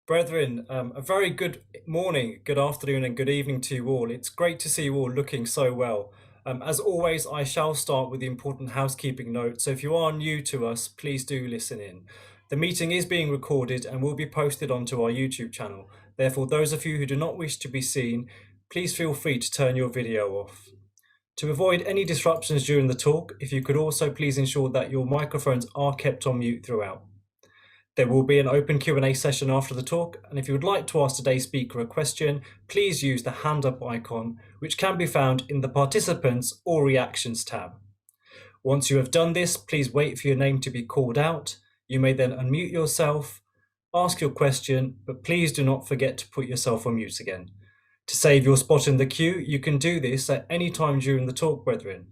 Brethren, a very good morning, good afternoon, and good evening to you all. It's great to see you all looking so well. As always, I shall start with the important housekeeping note. So if you are new to us, please do listen in. The meeting is being recorded and will be posted onto our YouTube channel. Therefore, those of you who do not wish to be seen, please feel free to turn your video off. To avoid any disruptions during the talk, if you could also please ensure that your microphones are kept on mute throughout. There will be an open Q&A session after the talk, and if you would like to ask today's speaker a question, please use the hand up icon, which can be found in the participants or reactions tab. Once you have done this, please wait for your name to be called out. You may then unmute yourself, ask your question, but please do not forget to put yourself on mute again. To save your spot in the queue, you can do this at any time during the talk, brethren.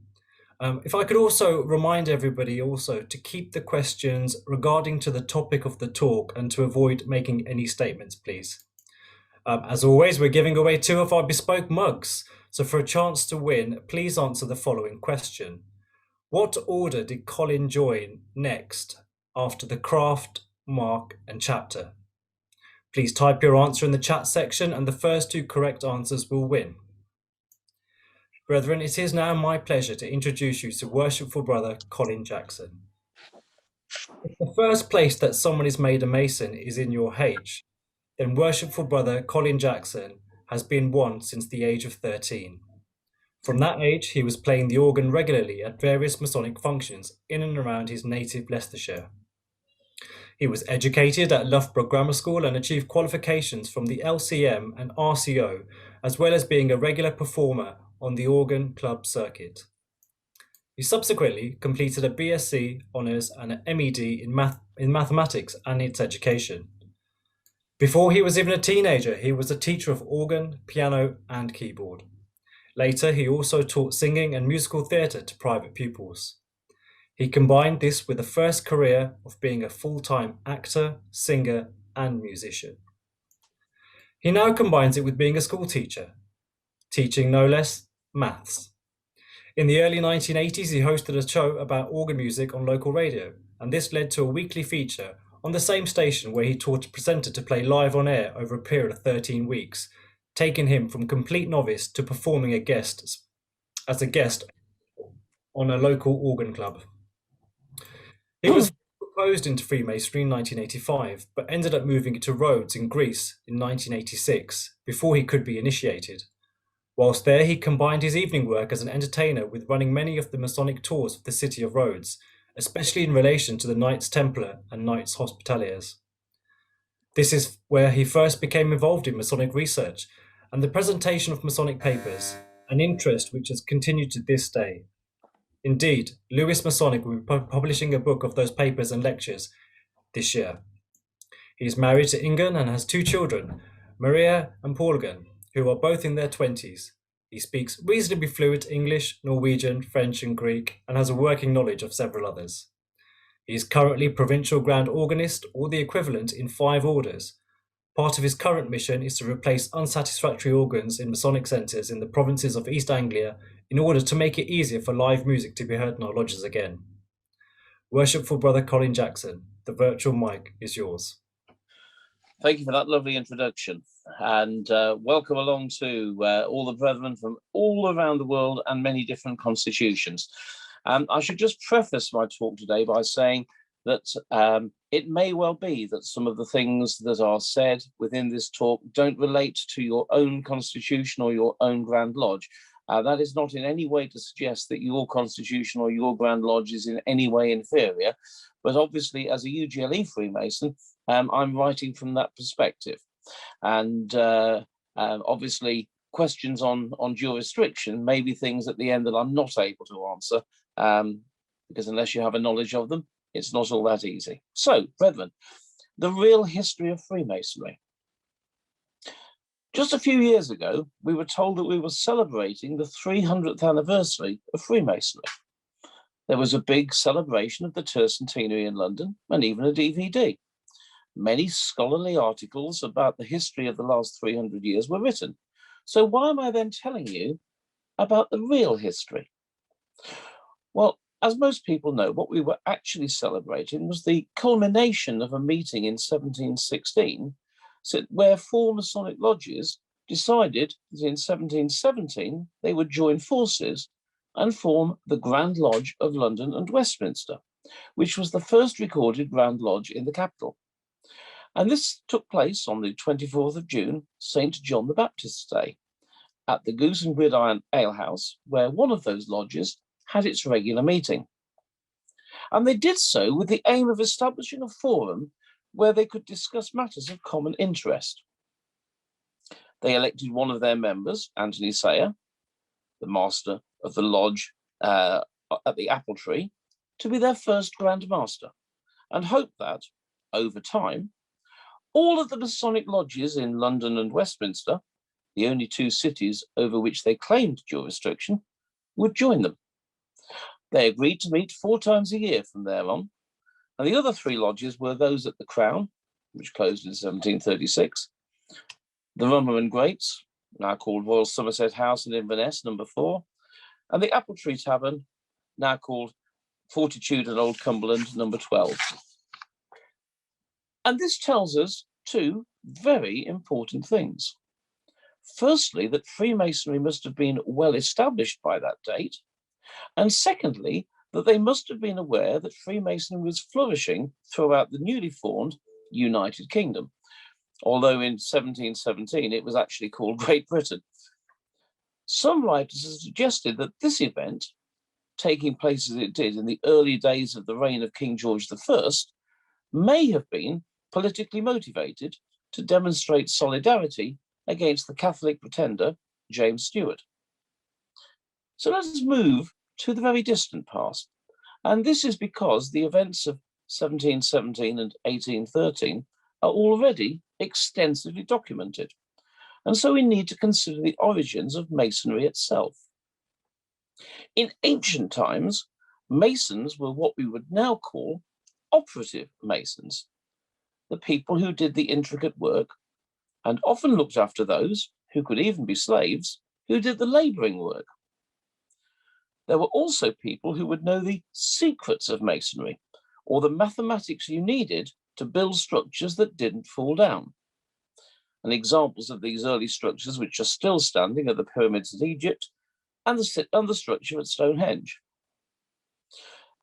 If I could also remind everybody also to keep the questions regarding to the topic of the talk and to avoid making any statements, please. As always, we're giving away 2 of our bespoke mugs. So for a chance to win, please answer the following question. What order did Colin join next after the craft, mark, and chapter? Please type your answer in the chat section and the first 2 correct answers will win. Brethren, it is now my pleasure to introduce you to Worshipful Brother Colin Jackson. If the first place that someone is made a Mason is in your H, then Worshipful Brother Colin Jackson has been one since the age of 13. From that age, he was playing the organ regularly at various Masonic functions in and around his native Leicestershire. He was educated at Loughborough Grammar School and achieved qualifications from the LCM and RCO, as well as being a regular performer on the organ club circuit. He subsequently completed a BSc Honours and an MEd in mathematics and its education. Before he was even a teenager, he was a teacher of organ, piano, and keyboard. Later, he also taught singing and musical theatre to private pupils. He combined this with a first career of being a full-time actor, singer, and musician. He now combines it with being a school teacher, teaching no less maths. In the early 1980s, he hosted a show about organ music on local radio, and this led to a weekly feature on the same station where he taught a presenter to play live on air over a period of 13 weeks, taking him from complete novice to performing as a guest on a local organ club. He was proposed into Freemasonry in 1985, but ended up moving to Rhodes in Greece in 1986 before he could be initiated. Whilst there, he combined his evening work as an entertainer with running many of the Masonic tours of the city of Rhodes, especially in relation to the Knights Templar and Knights Hospitaliers. This is where he first became involved in Masonic research and the presentation of Masonic papers, an interest which has continued to this day. Indeed, Lewis Masonic will be publishing a book of those papers and lectures this year. He is married to Ingen and has 2 children, Maria and Paulgen, who are both in their 20s. He speaks reasonably fluent English, Norwegian, French, and Greek, and has a working knowledge of several others. He is currently Provincial Grand Organist, or the equivalent, in 5 orders. Part of his current mission is to replace unsatisfactory organs in Masonic centres in the provinces of East Anglia in order to make it easier for live music to be heard in our lodges again. Worshipful Brother Colin Jackson, the virtual mic is yours. Thank you for that lovely introduction, and welcome along to all the brethren from all around the world and many different constitutions. I should just preface my talk today by saying that it may well be that some of the things that are said within this talk don't relate to your own constitution or your own Grand Lodge. That is not in any way to suggest that your constitution or your Grand Lodge is in any way inferior, but obviously as a UGLE Freemason, I'm writing from that perspective. And obviously questions on jurisdiction may be things at the end that I'm not able to answer, because unless you have a knowledge of them, it's not all that easy. So, brethren, the real history of Freemasonry. Just a few years ago, we were told that we were celebrating the 300th anniversary of Freemasonry. There was a big celebration of the tercentenary in London and even a DVD. Many scholarly articles about the history of the last 300 years were written. So why am I then telling you about the real history? Well, as most people know, what we were actually celebrating was the culmination of a meeting in 1716 So where four Masonic lodges decided that in 1717 they would join forces and form the Grand Lodge of London and Westminster, which was the first recorded Grand Lodge in the capital. And this took place on the 24th of June, St. John the Baptist's Day, at the Goose and Gridiron Alehouse, where one of those lodges had its regular meeting. And they did so with the aim of establishing a forum where they could discuss matters of common interest. They elected one of their members, Anthony Sayer, the master of the lodge at the Apple Tree, to be their first Grand Master, and hoped that, over time, all of the Masonic lodges in London and Westminster, the only two cities over which they claimed jurisdiction, would join them. They agreed to meet 4 times a year from there on, and the other 3 lodges were those at the Crown, which closed in 1736, the Rummer and Grates, now called Royal Somerset House in Inverness, number 4, and the Apple Tree Tavern, now called Fortitude and Old Cumberland, number 12. And this tells us 2 very important things. Firstly, that Freemasonry must have been well established by that date, and secondly, that they must have been aware that Freemasonry was flourishing throughout the newly formed United Kingdom, although in 1717 it was actually called Great Britain. Some writers have suggested that this event, taking place as it did in the early days of the reign of King George I, may have been politically motivated to demonstrate solidarity against the Catholic pretender, James Stuart. So let us move to the very distant past. And this is because the events of 1717 and 1813 are already extensively documented. And so we need to consider the origins of Masonry itself. In ancient times, Masons were what we would now call operative Masons, the people who did the intricate work and often looked after those, who could even be slaves, who did the laboring work. There were also people who would know the secrets of Masonry, or the mathematics you needed to build structures that didn't fall down. And examples of these early structures, which are still standing, are the pyramids of Egypt and the structure at Stonehenge.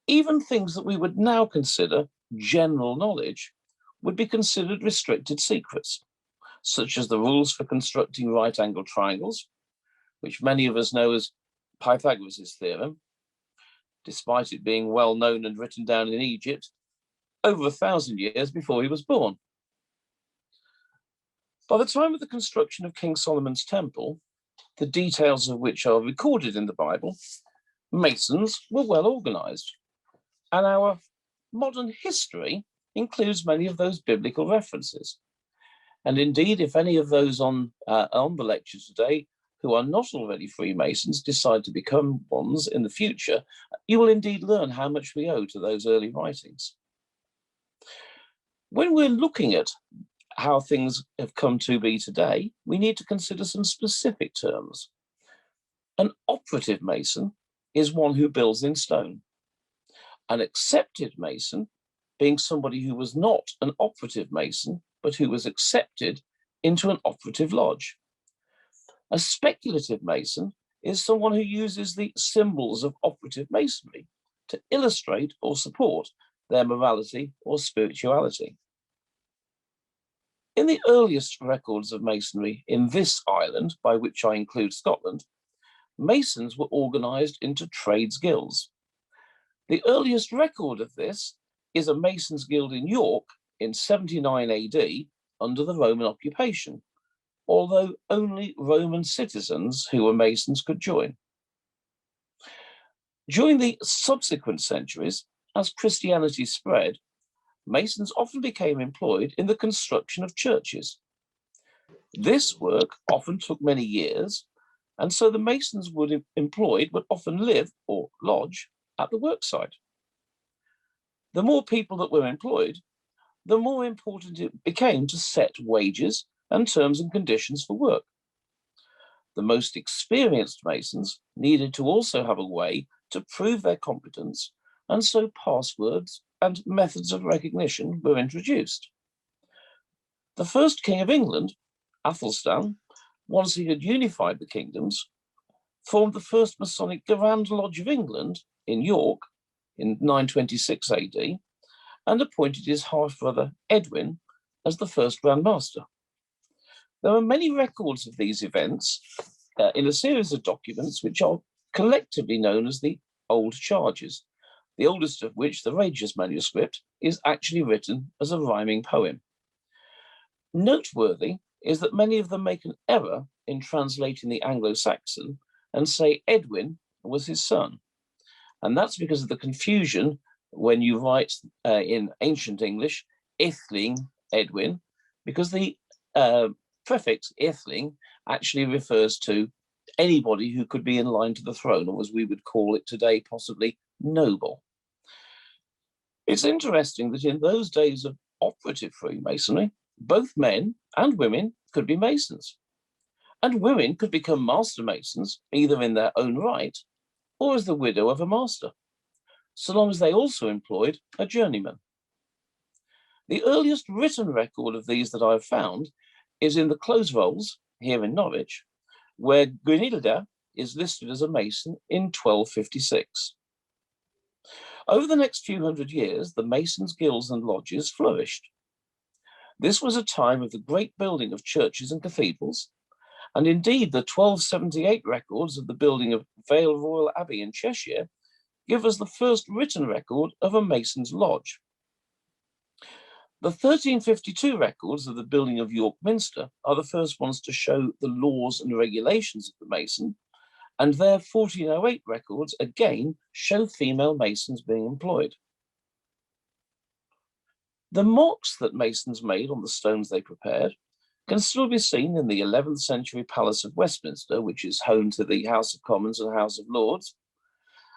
Even things that we would now consider general knowledge would be considered restricted secrets, such as the rules for constructing right-angled triangles, which many of us know as Pythagoras' theorem, despite it being well known and written down in Egypt over 1,000 years before he was born. By the time of the construction of King Solomon's temple, the details of which are recorded in the Bible, Masons were well organized, and our modern history includes many of those biblical references. And indeed, if any of those on the lecture today who are not already Freemasons decide to become ones in the future, you will indeed learn how much we owe to those early writings. When we're looking at how things have come to be today, we need to consider some specific terms. An operative Mason is one who builds in stone. An accepted Mason being somebody who was not an operative Mason, but who was accepted into an operative lodge. A speculative Mason is someone who uses the symbols of operative Masonry to illustrate or support their morality or spirituality. In the earliest records of Masonry in this island, by which I include Scotland, Masons were organized into trades guilds. The earliest record of this is a Masons Guild in York in 79 AD under the Roman occupation, although only Roman citizens who were Masons could join. During the subsequent centuries, as Christianity spread, Masons often became employed in the construction of churches. This work often took many years, and so the Masons would often live or lodge at the worksite. The more people that were employed, the more important it became to set wages and terms and conditions for work. The most experienced Masons needed to also have a way to prove their competence, and so passwords and methods of recognition were introduced. The first king of England, Athelstan, once he had unified the kingdoms, formed the first Masonic Grand Lodge of England in York in 926 AD and appointed his half-brother Edwin as the first Grand Master. There are many records of these events in a series of documents which are collectively known as the Old Charges, the oldest of which, the Regius manuscript, is actually written as a rhyming poem. Noteworthy is that many of them make an error in translating the Anglo-Saxon and say Edwin was his son. And that's because of the confusion when you write in ancient English, Ithling Edwin, because the prefix Ithling actually refers to anybody who could be in line to the throne, or as we would call it today, possibly noble. It's interesting that in those days of operative Freemasonry, both men and women could be Masons. And women could become Master Masons, either in their own right or as the widow of a master, so long as they also employed a journeyman. The earliest written record of these that I've found is in the close rolls here in Norwich, where Gwynilda is listed as a Mason in 1256. Over the next few hundred years, the Masons' guilds and lodges flourished. This was a time of the great building of churches and cathedrals, and indeed the 1278 records of the building of Vale Royal Abbey in Cheshire give us the first written record of a Mason's lodge. The 1352 records of the building of York Minster are the first ones to show the laws and regulations of the Mason, and their 1408 records again show female Masons being employed. The marks that Masons made on the stones they prepared can still be seen in the 11th century Palace of Westminster, which is home to the House of Commons and House of Lords,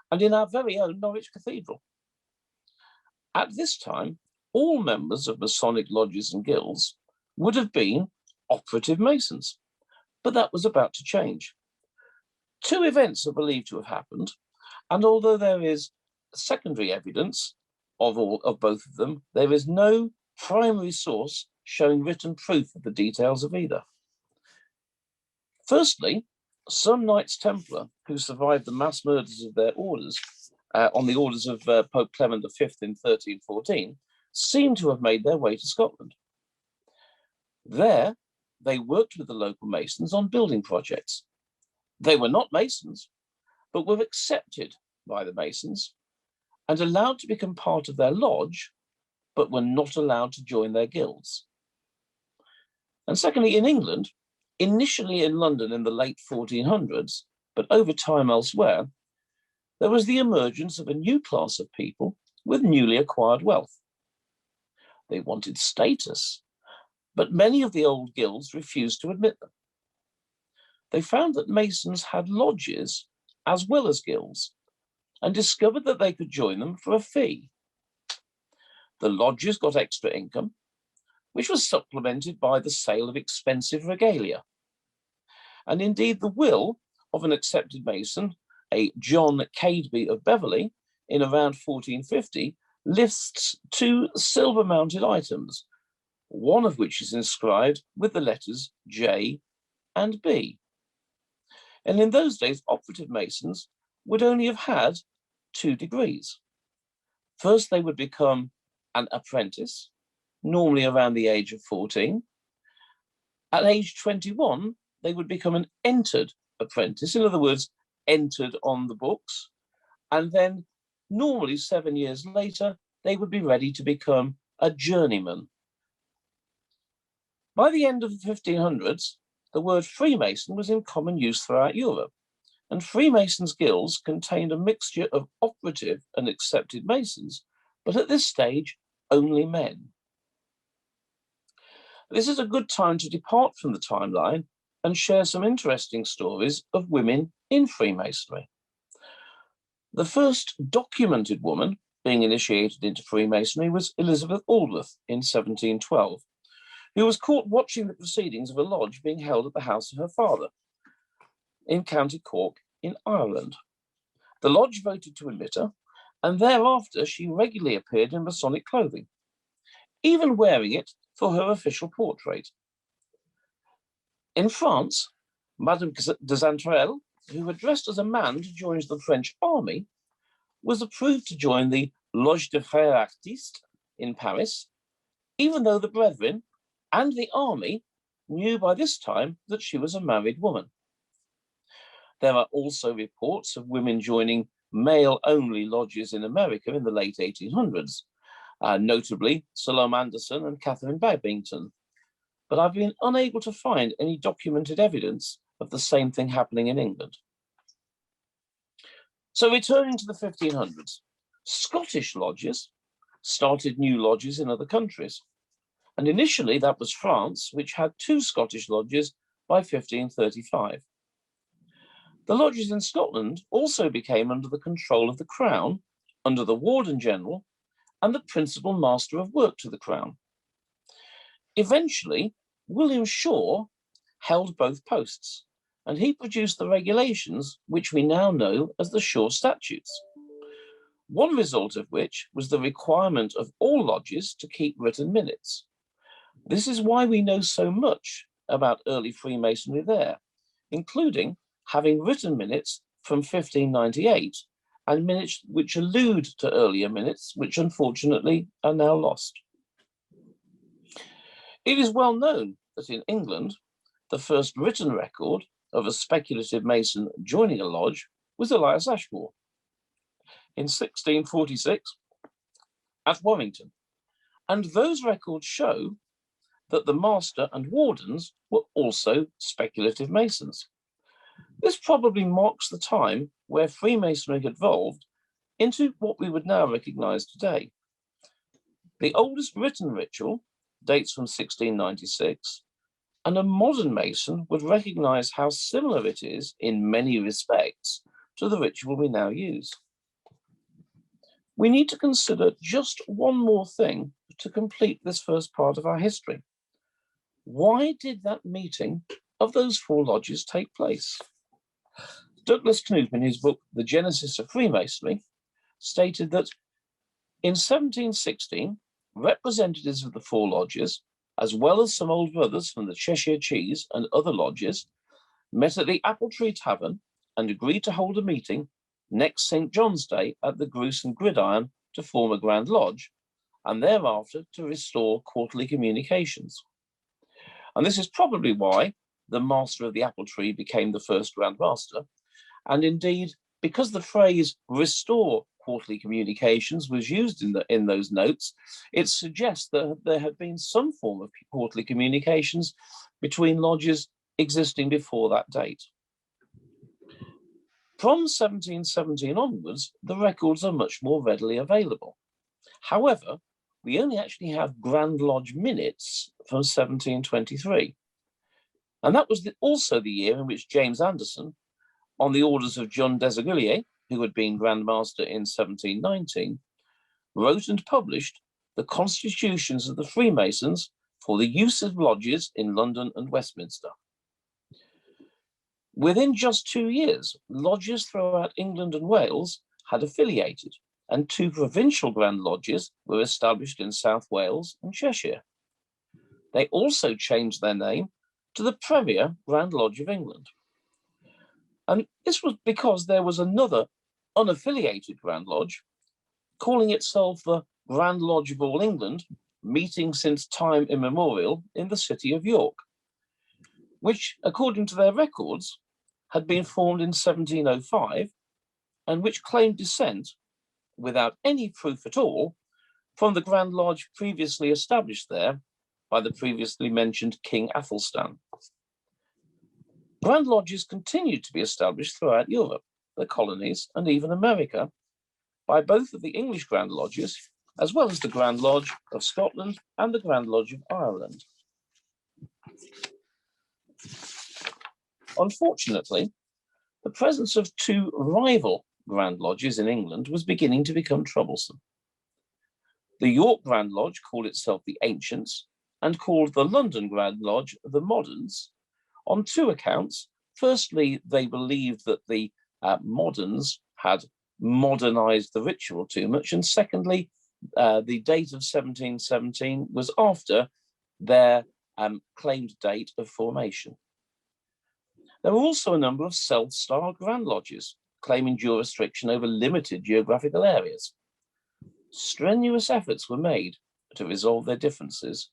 and in our very own Norwich Cathedral. At this time, all members of Masonic lodges and guilds would have been operative Masons, but that was about to change. Two events are believed to have happened, and although there is secondary evidence of both of them, there is no primary source showing written proof of the details of either. Firstly, some Knights Templar who survived the mass murders of their orders on the orders of Pope Clement V in 1314 seem to have made their way to Scotland. There, they worked with the local Masons on building projects. They were not Masons, but were accepted by the Masons and allowed to become part of their lodge, but were not allowed to join their guilds. And secondly, in England, initially in London in the late 1400s, but over time elsewhere, there was the emergence of a new class of people with newly acquired wealth. They wanted status, but many of the old guilds refused to admit them. They found that Masons had lodges as well as guilds and discovered that they could join them for a fee. The lodges got extra income, which was supplemented by the sale of expensive regalia. And indeed, the will of an accepted Mason, a John Cadeby of Beverley, in around 1450, lists two silver-mounted items, one of which is inscribed with the letters J and B. And in those days, operative Masons would only have had 2 degrees. First, they would become an apprentice, normally around the age of 14. At age 21, they would become an entered apprentice, in other words, entered on the books. And then normally 7 years later, they would be ready to become a journeyman. By the end of the 1500s, the word Freemason was in common use throughout Europe, and Freemasons' guilds contained a mixture of operative and accepted Masons, but at this stage, only men. This is a good time to depart from the timeline and share some interesting stories of women in Freemasonry. The first documented woman being initiated into Freemasonry was Elizabeth Aldworth in 1712, who was caught watching the proceedings of a lodge being held at the house of her father in County Cork in Ireland. The lodge voted to admit her, and thereafter she regularly appeared in Masonic clothing, even wearing it for her official portrait. In France, Madame de Xantrelle, who had dressed as a man to join the French army, was approved to join the Loge des Frères Artistes in Paris, even though the brethren and the army knew by this time that she was a married woman. There are also reports of women joining male-only lodges in America in the late 1800s, notably Salome Anderson and Catherine Babington. But I've been unable to find any documented evidence of the same thing happening in England. So returning to the 1500s, Scottish lodges started new lodges in other countries. And initially that was France, which had 2 Scottish lodges by 1535. The lodges in Scotland also became under the control of the Crown, under the Warden General and the principal master of work to the Crown. Eventually, William Shaw held both posts, and he produced the regulations which we now know as the Shaw Statutes, one result of which was the requirement of all lodges to keep written minutes. This is why we know so much about early Freemasonry there, including having written minutes from 1598 and minutes which allude to earlier minutes, which unfortunately are now lost. It is well known that in England, the first written record of a speculative Mason joining a lodge was Elias Ashmore in 1646 at Warrington. And those records show that the master and wardens were also speculative Masons. This probably marks the time where Freemasonry had evolved into what we would now recognize today. The oldest written ritual dates from 1696, and a modern Mason would recognize how similar it is in many respects to the ritual we now use. We need to consider just one more thing to complete this first part of our history. Why did that meeting of those 4 lodges take place? Douglas Knoop, in his book, The Genesis of Freemasonry, stated that in 1716, representatives of the 4 lodges, as well as some old brothers from the Cheshire Cheese and other lodges, met at the Apple Tree Tavern and agreed to hold a meeting next St. John's Day at the Goose and Gridiron to form a Grand Lodge, and thereafter to restore quarterly communications. And this is probably why the Master of the Apple Tree became the first Grand Master. And indeed, because the phrase restore quarterly communications was used in those notes, it suggests that there had been some form of quarterly communications between lodges existing before that date. From 1717 onwards, the records are much more readily available. However, we only actually have Grand Lodge minutes from 1723. And that was also the year in which James Anderson, on the orders of John Desaguliers, who had been Grand Master in 1719, wrote and published the Constitutions of the Freemasons for the use of lodges in London and Westminster. Within just 2 years, lodges throughout England and Wales had affiliated, and 2 provincial Grand Lodges were established in South Wales and Cheshire. They also changed their name to the Premier Grand Lodge of England. And this was because there was another unaffiliated Grand Lodge, calling itself the Grand Lodge of All England, meeting since time immemorial in the city of York, which, according to their records, had been formed in 1705, and which claimed descent, without any proof at all, from the Grand Lodge previously established there by the previously mentioned King Athelstan. Grand Lodges continued to be established throughout Europe, the colonies, and even America by both of the English Grand Lodges, as well as the Grand Lodge of Scotland and the Grand Lodge of Ireland. Unfortunately, the presence of 2 rival Grand Lodges in England was beginning to become troublesome. The York Grand Lodge called itself the Ancients and called the London Grand Lodge the Moderns, on 2 accounts. Firstly, they believed that the moderns had modernized the ritual too much, and secondly, the date of 1717 was after their claimed date of formation. There were also a number of self-styled Grand Lodges claiming jurisdiction over limited geographical areas. Strenuous efforts were made to resolve their differences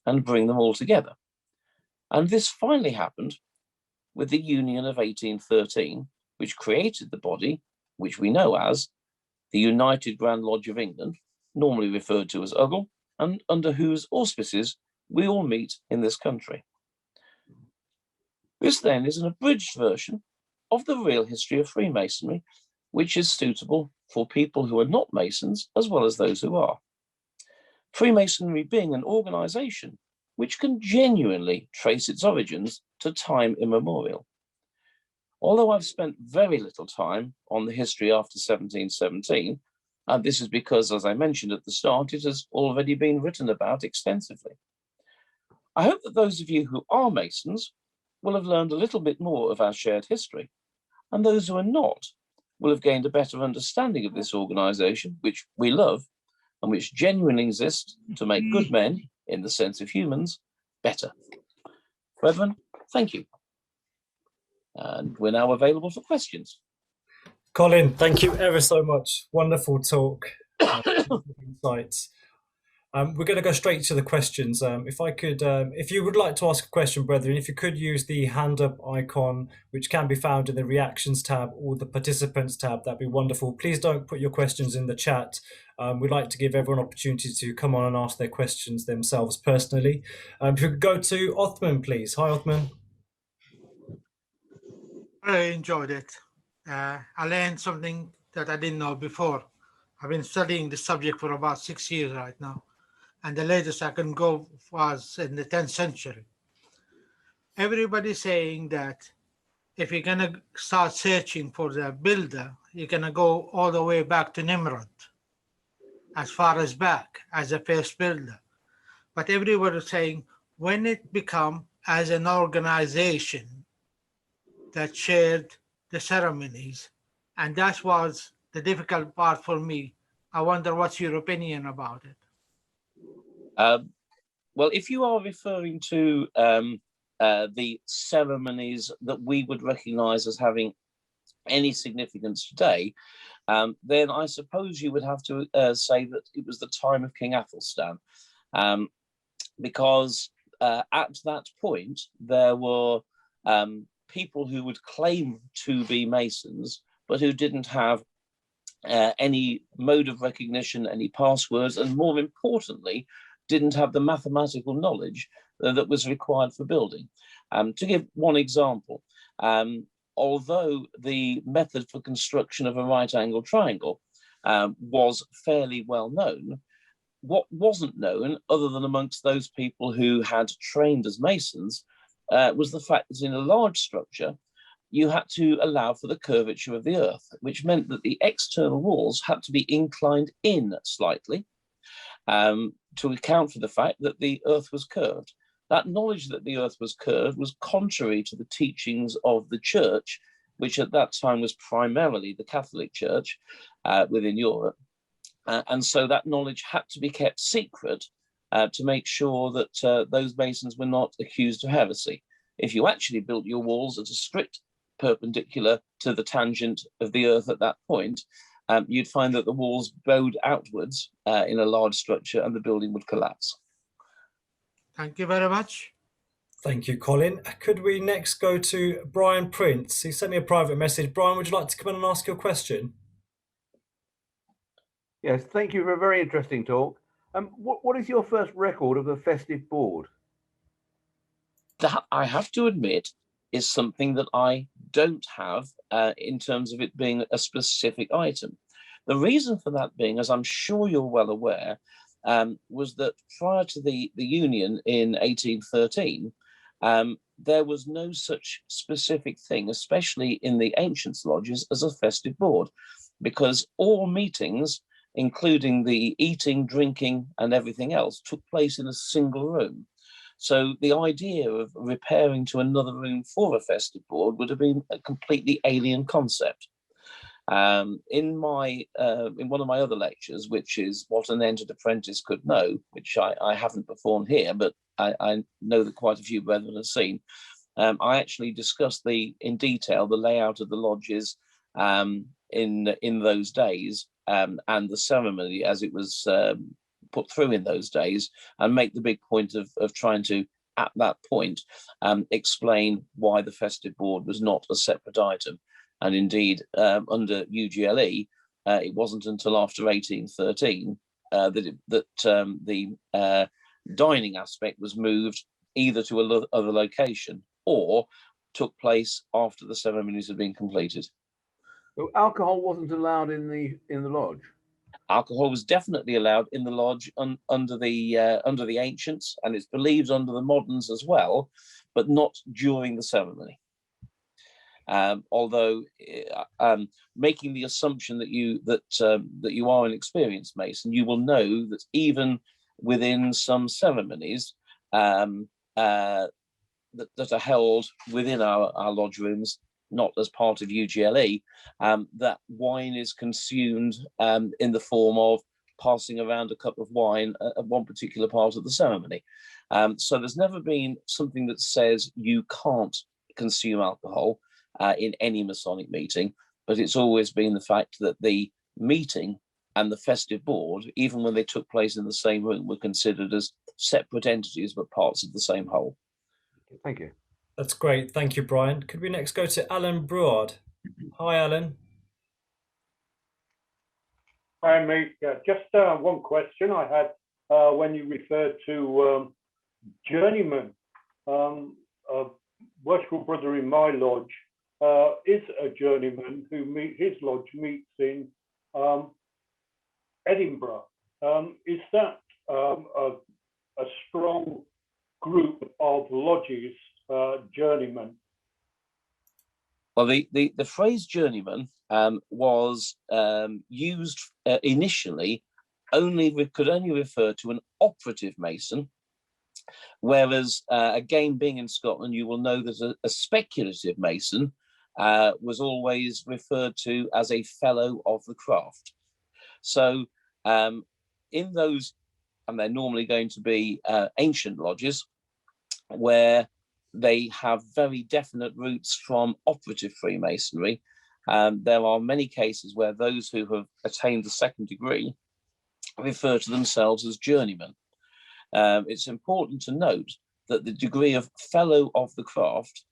and bring them all together. And this finally happened with the Union of 1813, which created the body which we know as the United Grand Lodge of England, normally referred to as UGL, and under whose auspices we all meet in this country. This then is an abridged version of the real history of Freemasonry, which is suitable for people who are not Masons as well as those who are. Freemasonry being an organization which can genuinely trace its origins to time immemorial. Although I've spent very little time on the history after 1717, and this is because, as I mentioned at the start, it has already been written about extensively. I hope that those of you who are Masons will have learned a little bit more of our shared history, and those who are not will have gained a better understanding of this organization, which we love, and which genuinely exists to make good men, in the sense of humans, better. Brethren, thank you. And we're now available for questions. Colin, thank you ever so much. Wonderful talk, insights. We're going to go straight to the questions. If you would like to ask a question, brethren, if you could use the hand up icon, which can be found in the reactions tab or the participants tab, that'd be wonderful. Please don't put your questions in the chat. We'd like to give everyone an opportunity to come on and ask their questions themselves personally. If you could go to Othman, please. Hi, Othman. I enjoyed it. I learned something that I didn't know before. I've been studying the subject for about 6 years right now, and the latest I can go was in the 10th century. Everybody's saying that if you're going to start searching for the builder, you're going to go all the way back to Nimrod, as far as back as the first builder. But everybody is saying when it become as an organization that shared the ceremonies, and that was the difficult part for me. I wonder what's your opinion about it? Well, if you are referring to the ceremonies that we would recognize as having any significance today, then I suppose you would have to say that it was the time of King Athelstan, because at that point there were people who would claim to be Masons, but who didn't have any mode of recognition, any passwords, and more importantly, didn't have the mathematical knowledge that was required for building. To give one example, although the method for construction of a right-angled triangle was fairly well known, what wasn't known, other than amongst those people who had trained as Masons, was the fact that in a large structure, you had to allow for the curvature of the earth, which meant that the external walls had to be inclined in slightly to account for the fact that the earth was curved. That knowledge that the earth was curved was contrary to the teachings of the church, which at that time was primarily the Catholic Church within Europe. And so that knowledge had to be kept secret to make sure that those Masons were not accused of heresy. If you actually built your walls at a strict perpendicular to the tangent of the earth at that point, you'd find that the walls bowed outwards in a large structure and the building would collapse. Thank you very much. Thank you, Colin. Could we next go to Brian Prince? He sent me a private message. Brian, would you like to come in and ask your question? Yes, thank you for a very interesting talk. What is your first record of a festive board? That, I have to admit, is something that I don't have in terms of it being a specific item. The reason for that being, as I'm sure you're well aware, was that prior to the Union in 1813, there was no such specific thing, especially in the ancients' lodges, as a festive board, because all meetings, including the eating, drinking, and everything else, took place in a single room. So the idea of repairing to another room for a festive board would have been a completely alien concept. In one of my other lectures, which is what an entered apprentice could know, which I haven't performed here, but I know that quite a few brethren have seen. I actually discussed in detail the layout of the lodges in those days, and the ceremony as it was put through in those days, and make the big point of trying to, at that point, explain why the festive board was not a separate item. And indeed, under UGLE, it wasn't until after 1813 that the dining aspect was moved either to another location or took place after the ceremonies had been completed. So alcohol wasn't allowed in the lodge. Alcohol was definitely allowed in the lodge under the ancients, and it's believed under the moderns as well, but not during the ceremony. Although making the assumption that you are an experienced Mason, you will know that even within some ceremonies that are held within our lodge rooms, not as part of UGLE, that wine is consumed in the form of passing around a cup of wine at one particular part of the ceremony. So there's never been something that says you can't consume alcohol in any Masonic meeting, but it's always been the fact that the meeting and the festive board, even when they took place in the same room, were considered as separate entities but parts of the same whole. Thank you. That's great. Thank you, Brian. Could we next go to Alan Bruard? Hi, Alan. Hi, mate. Just one question I had when you referred to journeyman. A worshipful brother in my lodge is a journeyman his lodge meets in Edinburgh. Is that a strong group of lodges, journeymen? Well, the phrase journeyman was used initially could only refer to an operative Mason, whereas again, being in Scotland, you will know that a speculative Mason was always referred to as a fellow of the craft. So in those, and they're normally going to be ancient lodges, where they have very definite roots from operative Freemasonry. There are many cases where those who have attained the second degree refer to themselves as journeymen. It's important to note that the degree of fellow of the craft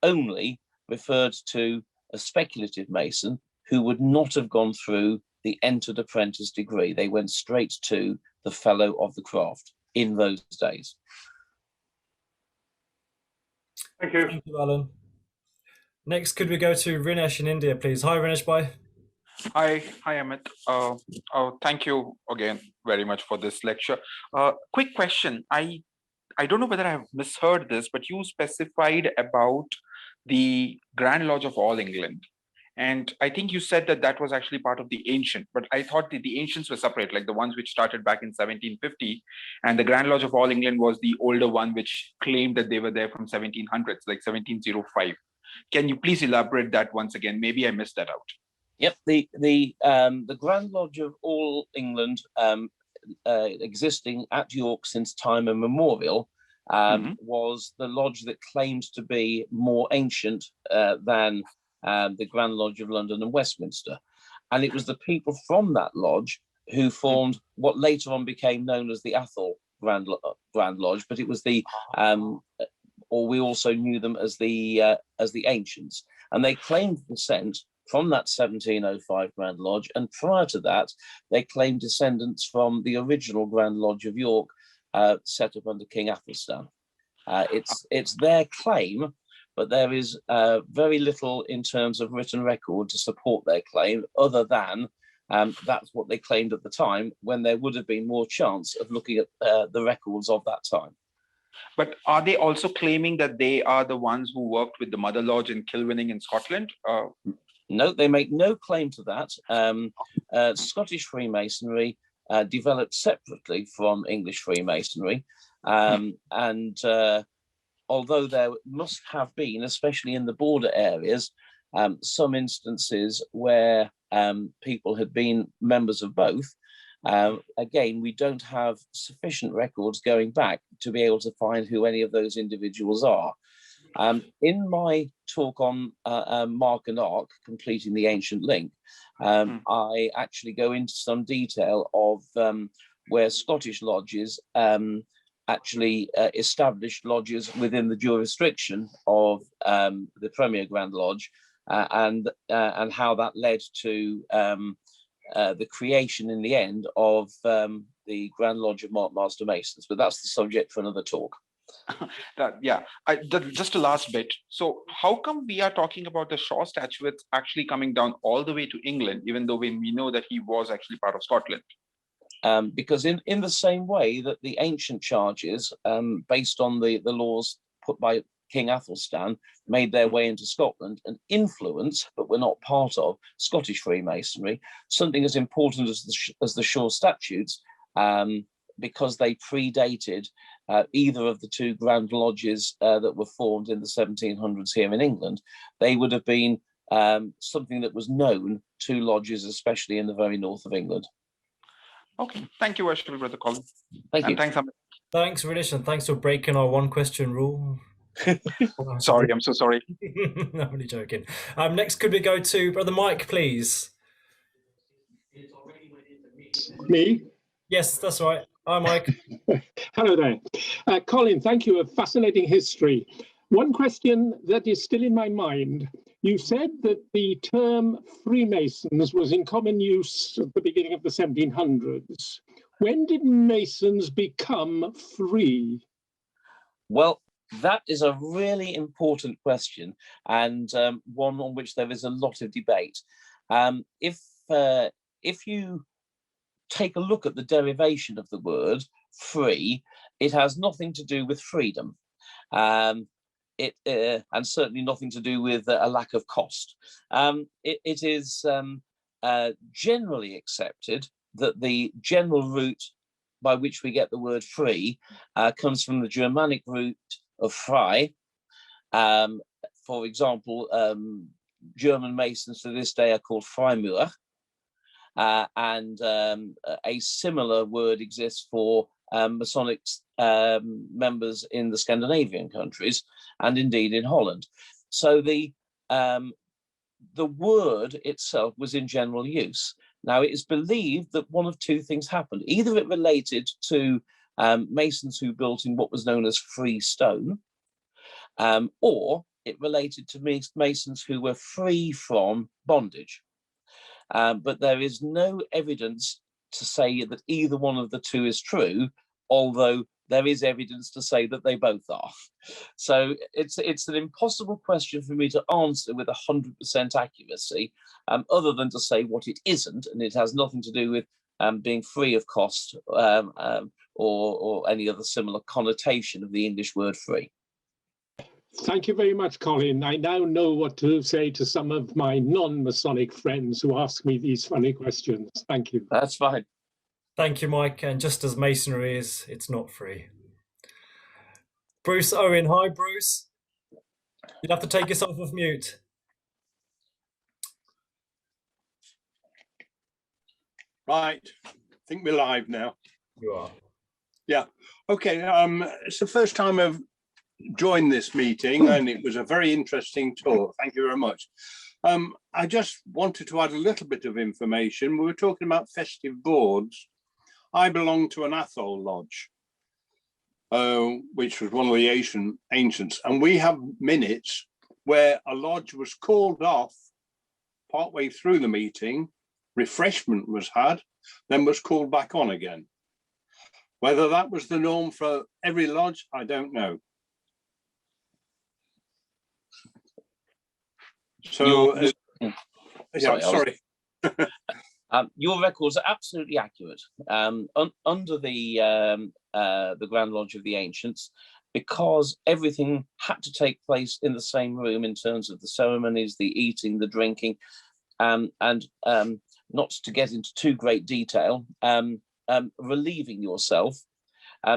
only referred to a speculative Mason who would not have gone through the entered apprentice degree. They went straight to the fellow of the craft in those days. Thank you. Thank you, Alan. Next, could we go to Rinesh in India, please? Hi, Rinesh, bye. Hi, Amit. Thank you again very much for this lecture. Quick question. I don't know whether I have misheard this, but you specified about the Grand Lodge of All England. And I think you said that was actually part of the ancient, but I thought the ancients were separate, like the ones which started back in 1750. And the Grand Lodge of All England was the older one, which claimed that they were there from 1700s, like 1705. Can you please elaborate that once again? Maybe I missed that out. Yep, the Grand Lodge of All England, existing at York since time immemorial, was the lodge that claimed to be more ancient than the Grand Lodge of London and Westminster. And it was the people from that lodge who formed what later on became known as the Athol Grand Lodge, but it was or we also knew them as the ancients. And they claimed descent from that 1705 Grand Lodge, and prior to that, they claimed descendants from the original Grand Lodge of York, set up under King Athelstan. It's their claim, but there is very little in terms of written record to support their claim, other than that's what they claimed at the time, when there would have been more chance of looking at the records of that time. But are they also claiming that they are the ones who worked with the Mother Lodge in Kilwinning in Scotland? No, they make no claim to that. Scottish Freemasonry developed separately from English Freemasonry. And although there must have been, especially in the border areas, some instances where people had been members of both. Again, we don't have sufficient records going back to be able to find who any of those individuals are. In my talk on Mark and Ark, completing the ancient link, I actually go into some detail of where Scottish lodges actually established lodges within the jurisdiction of the Premier Grand Lodge, and how that led to the creation in the end of the Grand Lodge of Master Masons. But that's the subject for another talk. Just a last bit. So how come we are talking about the Shaw statuettes actually coming down all the way to England, even though we know that he was actually part of Scotland? Because in the same way that the ancient charges, based on the laws put by King Athelstan, made their way into Scotland and influence, but were not part of, Scottish Freemasonry, something as important as the Shaw statutes, because they predated either of the two Grand Lodges that were formed in the 1700s here in England, they would have been something that was known to lodges, especially in the very north of England. Okay, thank you, Worshipful Brother Colin. Thank you. And thanks, Amit. Thanks, Ridish, and thanks for breaking our one question rule. Sorry, I'm so sorry. No, I'm only joking. Next, could we go to Brother Mike, please? Me? Yes, that's right. Hi, Mike. Hello there. Colin, thank you. A fascinating history. One question that is still in my mind. You said that the term Freemasons was in common use at the beginning of the 1700s. When did Masons become free? Well, that is a really important question, and one on which there is a lot of debate. If you take a look at the derivation of the word free, it has nothing to do with freedom, and certainly nothing to do with a lack of cost. It is generally accepted that the general root by which we get the word free comes from the Germanic root of frei. For example, German Masons to this day are called Freimaurer, and a similar word exists for Masonic members in the Scandinavian countries and indeed in Holland. So the word itself was in general use. Now, it is believed that one of two things happened. Either it related to Masons who built in what was known as free stone, or it related to Masons who were free from bondage. But there is no evidence to say that either one of the two is true, although there is evidence to say that they both are. So it's an impossible question for me to answer with 100% accuracy, other than to say what it isn't, and it has nothing to do with being free of cost or any other similar connotation of the English word free. Thank you very much, Colin. I now know what to say to some of my non-Masonic friends who ask me these funny questions. Thank you. That's fine. Thank you, Mike. And just as Masonry is, it's not free. Bruce Owen. Hi, Bruce. You'd have to take yourself off mute. Right. I think we're live now. You are. Yeah. Okay. It's the first time I've joined this meeting, and it was a very interesting talk. Thank you very much. I just wanted to add a little bit of information. We were talking about festive boards. I belong to an Athol lodge, which was one of the ancients, and we have minutes where a lodge was called off partway through the meeting, refreshment was had, then was called back on again. Whether that was the norm for every lodge, I don't know. So, sorry. Your records are absolutely accurate. Under the Grand Lodge of the Ancients, because everything had to take place in the same room in terms of the ceremonies, the eating, the drinking, and not to get into too great detail, relieving yourself,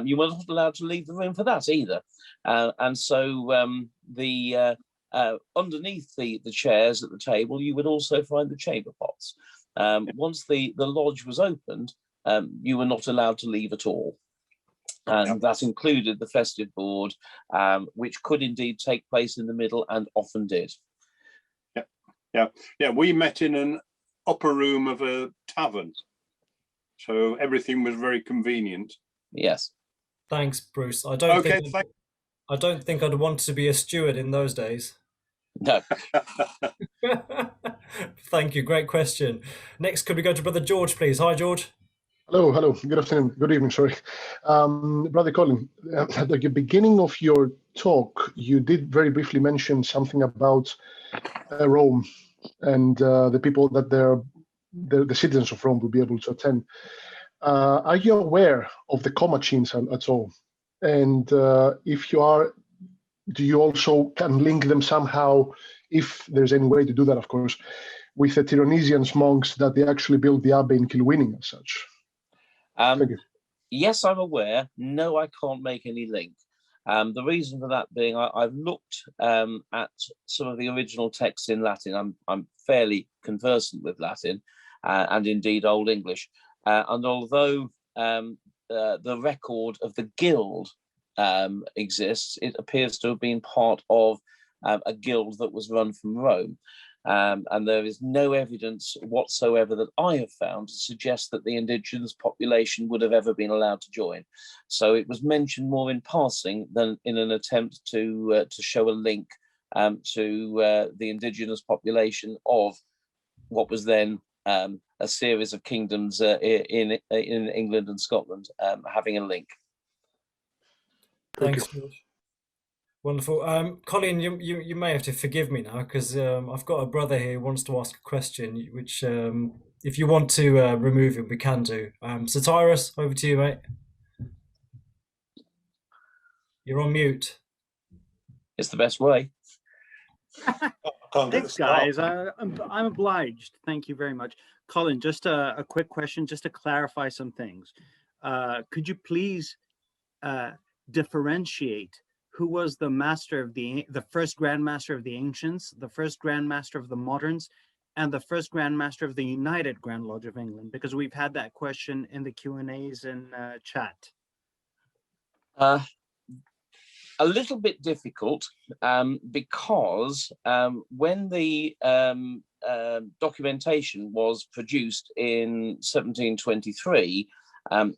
you were not allowed to leave the room for that either. And so the underneath the chairs at the table, you would also find the chamber pots. Once the lodge was opened, you were not allowed to leave at all. And that included the festive board, which could indeed take place in the middle and often did. Yeah. We met in an upper room of a tavern, so everything was very convenient. Yes. Thanks, Bruce. I don't think I'd want to be a steward in those days. No. Thank you. Great question. Next, could we go to Brother George, please? Hi, George. Hello. Good afternoon. Good evening, sorry. Brother Colin, at the beginning of your talk, you did very briefly mention something about Rome and the people that the citizens of Rome will be able to attend. Are you aware of the comachines at all? And if you are, do you also can link them somehow, if there's any way to do that, of course, with the Tyrannesians monks that they actually built the abbey in Kilwinning as such? Thank you. Yes, I'm aware. No, I can't make any link. The reason for that being, I've looked at some of the original texts in Latin. I'm fairly conversant with Latin and indeed Old English. And although the record of the guild exists, it appears to have been part of a guild that was run from Rome. And there is no evidence whatsoever that I have found to suggest that the indigenous population would have ever been allowed to join. So it was mentioned more in passing than in an attempt to show a link to the indigenous population of what was then a series of kingdoms in England and Scotland having a link. Thanks, George. Wonderful. Colin, you may have to forgive me now because I've got a brother here who wants to ask a question, which if you want to remove him, we can do. So Tyrus, over to you, mate. You're on mute. It's the best way. Thanks, guys. I'm obliged. Thank you very much. Colin, just a quick question, just to clarify some things. Could you please differentiate who was the master of the first Grand Master of the Ancients, the first Grand Master of the Moderns, and the first Grand Master of the United Grand Lodge of England? Because we've had that question in the Q&As and chat. A little bit difficult because when the documentation was produced in 1723,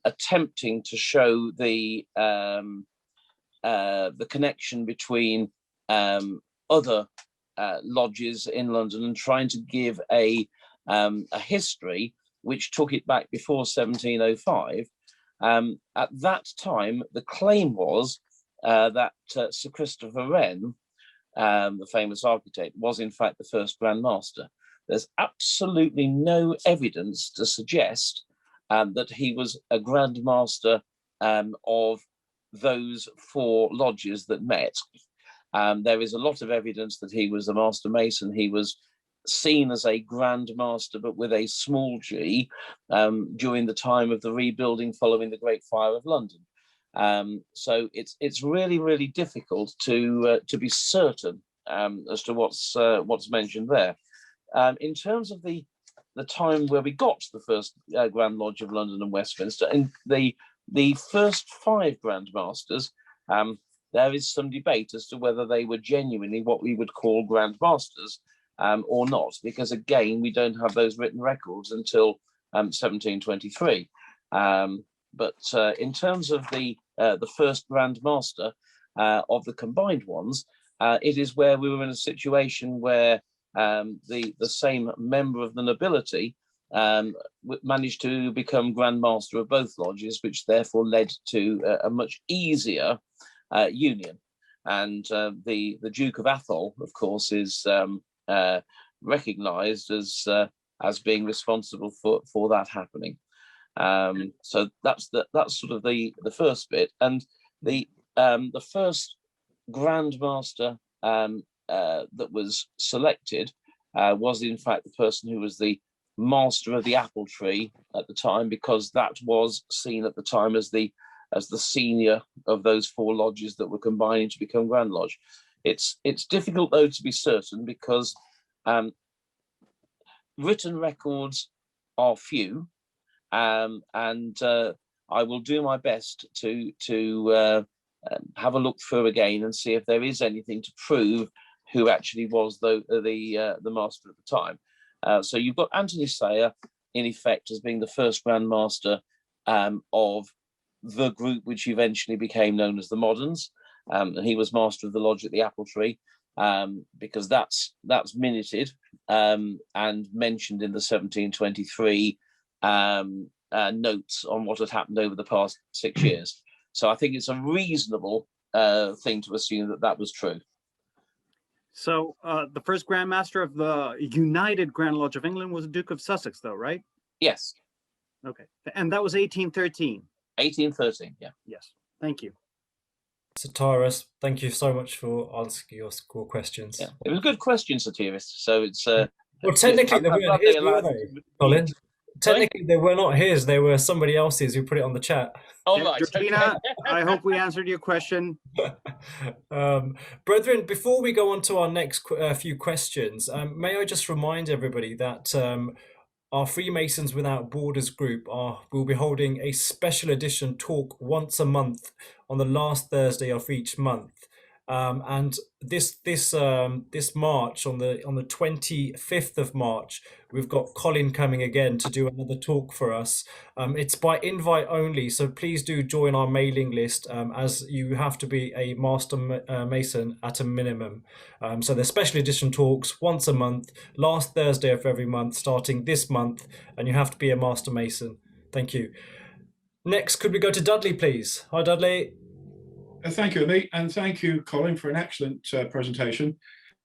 attempting to show the connection between other lodges in London and trying to give a history which took it back before 1705. At that time, the claim was that Sir Christopher Wren, the famous architect, was in fact the first Grand Master. There's absolutely no evidence to suggest that he was a Grand Master of those four lodges that met. There is a lot of evidence that he was a Master Mason. He was seen as a Grand Master, but with a small g, during the time of the rebuilding following the Great Fire of London. So it's really, really difficult to be certain as to what's mentioned there. In terms of the time where we got the first Grand Lodge of London and Westminster, and the first five Grand Masters, there is some debate as to whether they were genuinely what we would call Grand Masters or not, because again, we don't have those written records until 1723. But in terms of the first Grand Master of the combined ones, it is where we were in a situation where the same member of the nobility managed to become Grand Master of both lodges, which therefore led to a much easier union. And the Duke of Athol, of course, is recognised as being responsible for that happening. So that's sort of the first bit. And the first Grand Master that was selected was in fact the person who was the Master of the Apple Tree at the time, because that was seen at the time as the senior of those four lodges that were combining to become Grand Lodge. It's difficult though to be certain because written records are few, and I will do my best to have a look through again and see if there is anything to prove who actually was the master at the time. So you've got Anthony Sayer in effect as being the first Grand Master of the group which eventually became known as the Moderns, and he was Master of the Lodge at the Apple Tree, because that's minuted and mentioned in the 1723 notes on what had happened over the past 6 years. So I think it's a reasonable thing to assume that that was true. So the first Grand Master of the United Grand Lodge of England was Duke of Sussex, though, right? Yes. Okay, and that was 1813. 1813, yeah. Yes, thank you. So Tyrus, thank you so much for asking your questions. Yeah, it was a good question, Satiris. So it's well, technically they weren't his, were they, Colin? Technically, they were not his. They were somebody else's who put it on the chat. Oh, right. Georgina, I hope we answered your question. Brethren, before we go on to our next few questions, may I just remind everybody that our Freemasons Without Borders group will be holding a special edition talk once a month on the last Thursday of each month. And this March, on the 25th of March, we've got Colin coming again to do another talk for us. It's by invite only, so please do join our mailing list, as you have to be a Master Mason at a minimum. So there's special edition talks once a month, last Thursday of every month, starting this month, and you have to be a Master Mason. Thank you. Next, could we go to Dudley, please? Hi, Dudley. Thank you, Amit, and thank you, Colin, for an excellent presentation.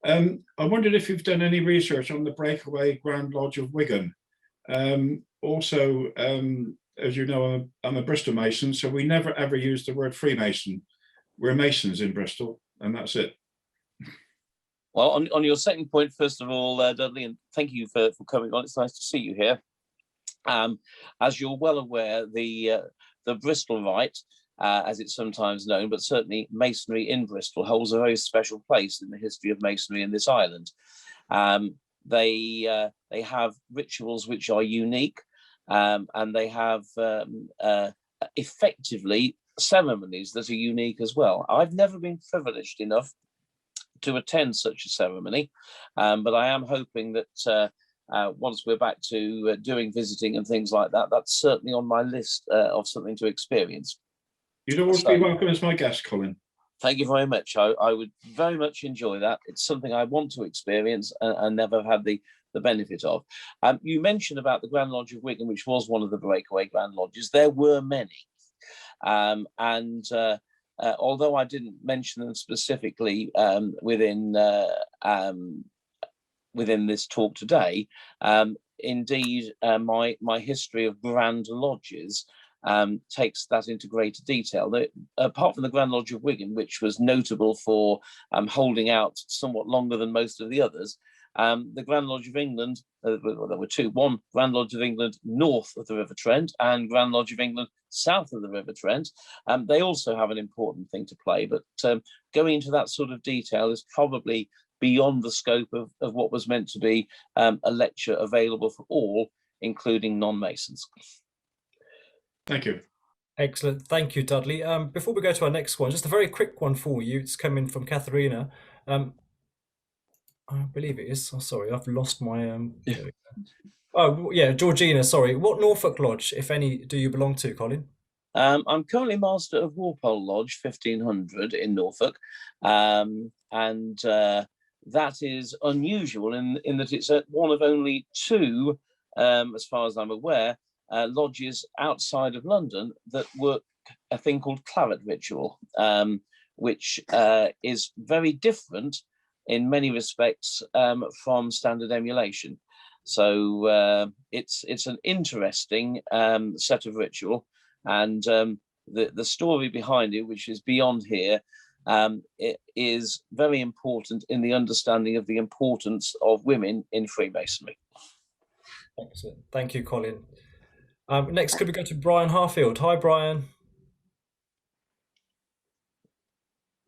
I wondered if you've done any research on the breakaway Grand Lodge of Wigan. Also, as you know, I'm a Bristol Mason, so we never ever use the word Freemason. We're Masons in Bristol, and that's it. Well, on your second point, first of all, Dudley, and thank you for coming on. It's nice to see you here. As you're well aware, the Bristol Rite, as it's sometimes known, but certainly Masonry in Bristol holds a very special place in the history of Masonry in this island. They have rituals which are unique, and they have effectively ceremonies that are unique as well. I've never been privileged enough to attend such a ceremony, but I am hoping that once we're back to doing visiting and things like that, that's certainly on my list of something to experience. You'd always be welcome as my guest, Colin. Thank you very much. I would very much enjoy that. It's something I want to experience and never had the benefit of. You mentioned about the Grand Lodge of Wigan, which was one of the breakaway Grand Lodges. There were many. Although I didn't mention them specifically within this talk today, indeed, my history of Grand Lodges takes that into greater detail. Apart from the Grand Lodge of Wigan, which was notable for holding out somewhat longer than most of the others, the Grand Lodge of England, there were two. One, Grand Lodge of England north of the River Trent, and Grand Lodge of England south of the River Trent. They also have an important thing to play, but going into that sort of detail is probably beyond the scope of what was meant to be a lecture available for all, including non-Masons. Thank you. Excellent. Thank you, Dudley. Before we go to our next one, just a very quick one for you. It's coming from Katharina. I believe it is. Oh, sorry, I've lost my... Oh, yeah, Georgina, sorry. What Norfolk Lodge, if any, do you belong to, Colin? I'm currently Master of Walpole Lodge, 1500 in Norfolk. And that is unusual in that it's one of only two, as far as I'm aware, lodges outside of London that work a thing called claret ritual, which is very different in many respects from standard emulation. So it's an interesting set of ritual, and the story behind it, which is beyond here, it is very important in the understanding of the importance of women in Freemasonry. Excellent. Thank you, Colin. Next, could we go to Brian Harfield? Hi, Brian.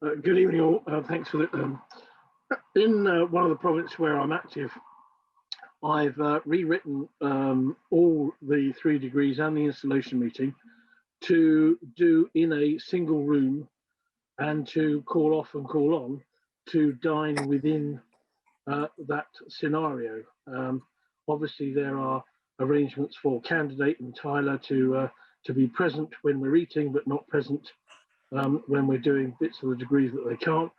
Good evening, all. Thanks for the. In one of the provinces where I'm active, I've rewritten all the 3 degrees and the installation meeting to do in a single room and to call off and call on to dine within that scenario. Obviously, there are arrangements for candidate and Tyler to be present when we're eating, but not present when we're doing bits of the degrees that they can't,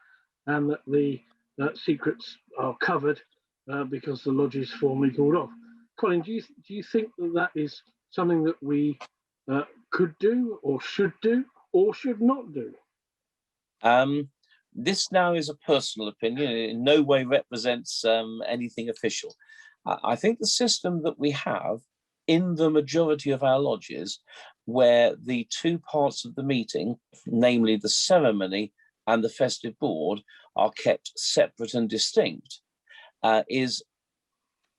and that the secrets are covered because the lodge is formally called off. Colin, do you think that that is something that we could do, or should not do? This now is a personal opinion. It in no way represents anything official. I think the system that we have in the majority of our lodges, where the 2 parts of the meeting, namely the ceremony and the festive board, are kept separate and distinct, is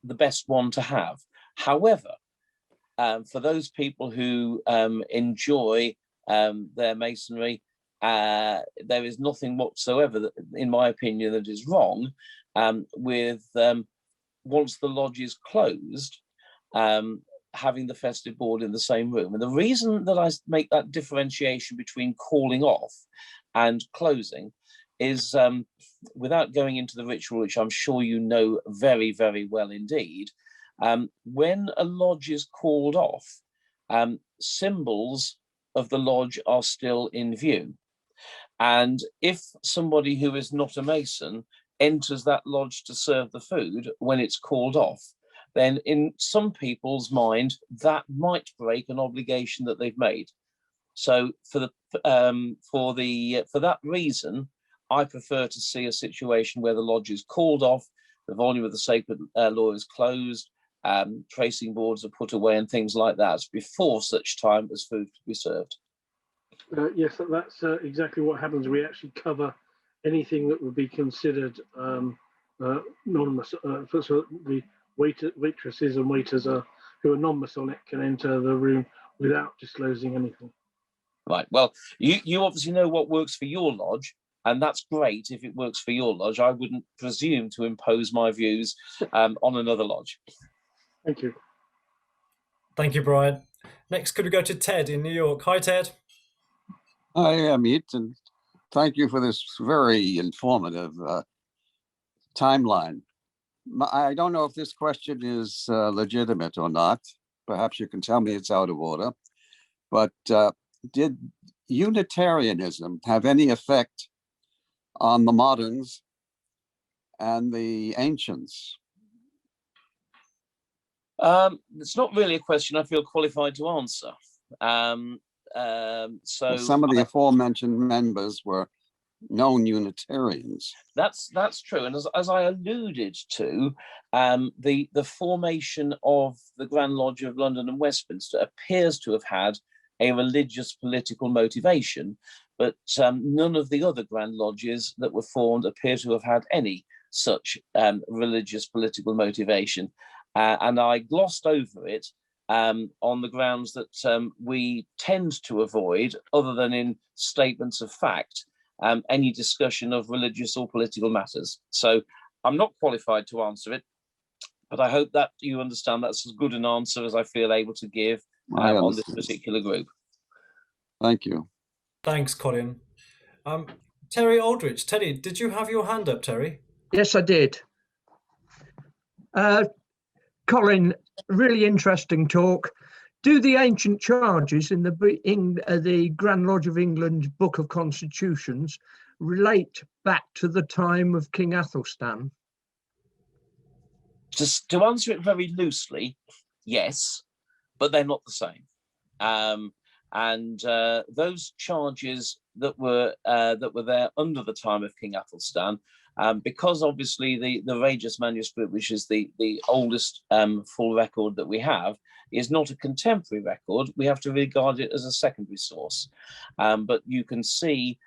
the best one to have. However, for those people who enjoy their masonry, there is nothing whatsoever, that, in my opinion, that is wrong with once the lodge is closed, having the festive board in the same room. And the reason that I make that differentiation between calling off and closing is, without going into the ritual, which I'm sure you know very, very well indeed, when a lodge is called off, symbols of the lodge are still in view. And if somebody who is not a Mason enters that lodge to serve the food when it's called off, then in some people's mind, that might break an obligation that they've made. So for that reason, I prefer to see a situation where the lodge is called off, the volume of the sacred law is closed, tracing boards are put away and things like that before such time as food to be served. Yes, that's exactly what happens. We actually cover anything that would be considered anonymous. So the waitresses and waiters who are non-Masonic can enter the room without disclosing anything. Right. Well, you obviously know what works for your lodge, and that's great if it works for your lodge. I wouldn't presume to impose my views on another lodge. Thank you. Thank you, Brian. Next, could we go to Ted in New York? Hi, Ted. Hi, Amit, and thank you for this very informative timeline. I don't know if this question is legitimate or not. Perhaps you can tell me it's out of order. But did Unitarianism have any effect on the moderns and the ancients? It's not really a question I feel qualified to answer. So some of the aforementioned members were known Unitarians. That's true, and as I alluded to, the formation of the Grand Lodge of London and Westminster appears to have had a religious political motivation, but none of the other Grand Lodges that were formed appear to have had any such religious political motivation, and I glossed over it on the grounds that we tend to avoid, other than in statements of fact, any discussion of religious or political matters. So I'm not qualified to answer it, but I hope that you understand that's as good an answer as I feel able to give on this particular group. Thank you. Thanks, Colin. Terry Aldrich. Teddy, did you have your hand up, Terry? Yes, I did. Colin, really interesting talk. Do the ancient charges in the Grand Lodge of England Book of Constitutions relate back to the time of King Athelstan? Just to answer it very loosely, yes, but they're not the same. Those charges that were there under the time of King Athelstan, because obviously the Regis manuscript, which is the oldest full record that we have, is not a contemporary record. We have to regard it as a secondary source. But you can see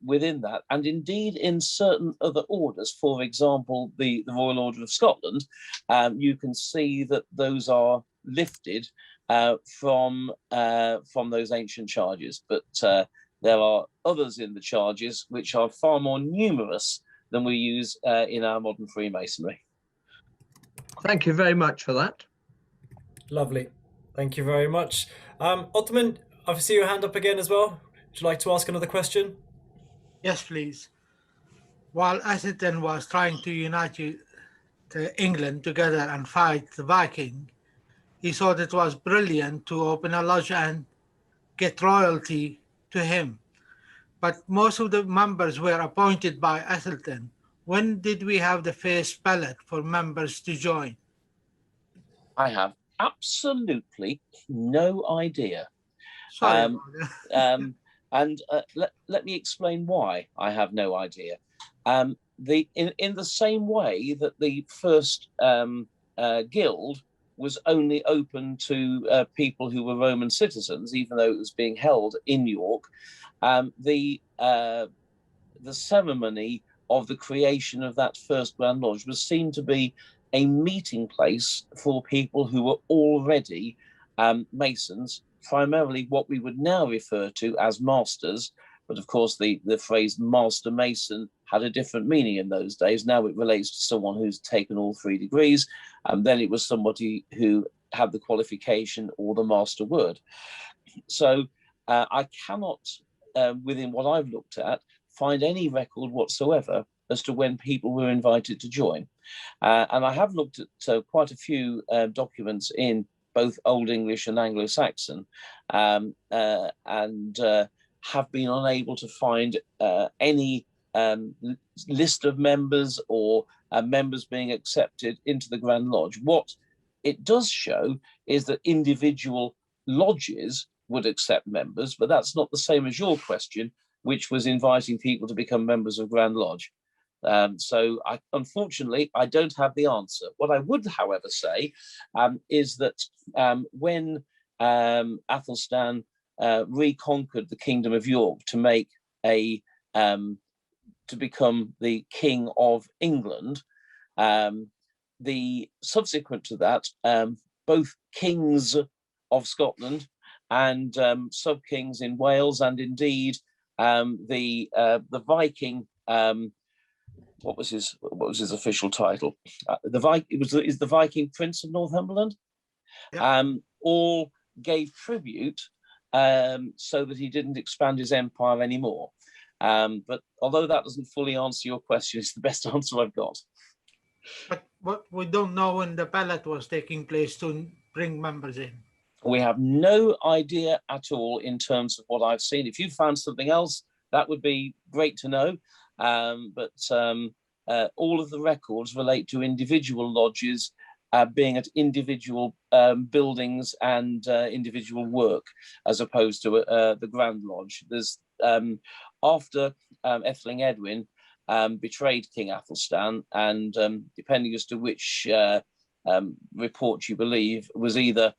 within that, and indeed in certain other orders, for example, the Royal Order of Scotland, you can see that those are lifted from those ancient charges. But there are others in the charges which are far more numerous than we use in our modern Freemasonry. Thank you very much for that. Lovely. Thank you very much. Ottoman, I see your hand up again as well. Would you like to ask another question? Yes, please. While Atherton was trying to unite England together and fight the Viking, he thought it was brilliant to open a lodge and get royalty to him. But most of the members were appointed by Atherton. When did we have the first ballot for members to join? I have absolutely no idea. Sorry. Let me explain why I have no idea. In the same way that the first guild was only open to people who were Roman citizens, even though it was being held in York, the ceremony of the creation of that first Grand Lodge was seen to be a meeting place for people who were already Masons, primarily what we would now refer to as masters. But of course, the phrase Master Mason had a different meaning in those days. Now it relates to someone who's taken all 3 degrees, and then it was somebody who had the qualification or the master word. So I cannot, within what I've looked at, find any record whatsoever as to when people were invited to join. And I have looked at quite a few documents in both Old English and Anglo-Saxon, and have been unable to find any list of members or members being accepted into the Grand Lodge. What it does show is that individual lodges would accept members, but that's not the same as your question, which was inviting people to become members of Grand Lodge. So unfortunately, I don't have the answer. What I would, however, say is that when Athelstan reconquered the Kingdom of York to make to become the King of England, the subsequent to that, both kings of Scotland and sub-kings in Wales, and indeed the Viking. What was his official title? Is the Viking Prince of Northumberland. Yep. All gave tribute so that he didn't expand his empire anymore. But although that doesn't fully answer your question, it's the best answer I've got. But we don't know when the ballot was taking place to bring members in. We have no idea at all in terms of what I've seen. If you found something else, that would be great to know. But all of the records relate to individual lodges being at individual buildings and individual work, as opposed to the Grand Lodge. There's after Etheling Edwin betrayed King Athelstan, and depending as to which report you believe, was either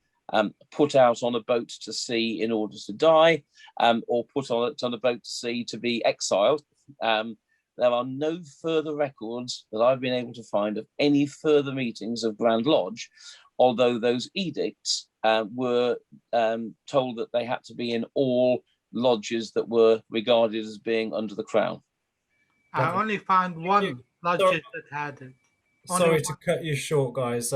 put out on a boat to sea in order to die, or put on a boat to sea to be exiled. There are no further records that I've been able to find of any further meetings of Grand Lodge, although those edicts were told that they had to be in all lodges that were regarded as being under the crown. I only found one lodge that had it. Sorry to cut you short, guys.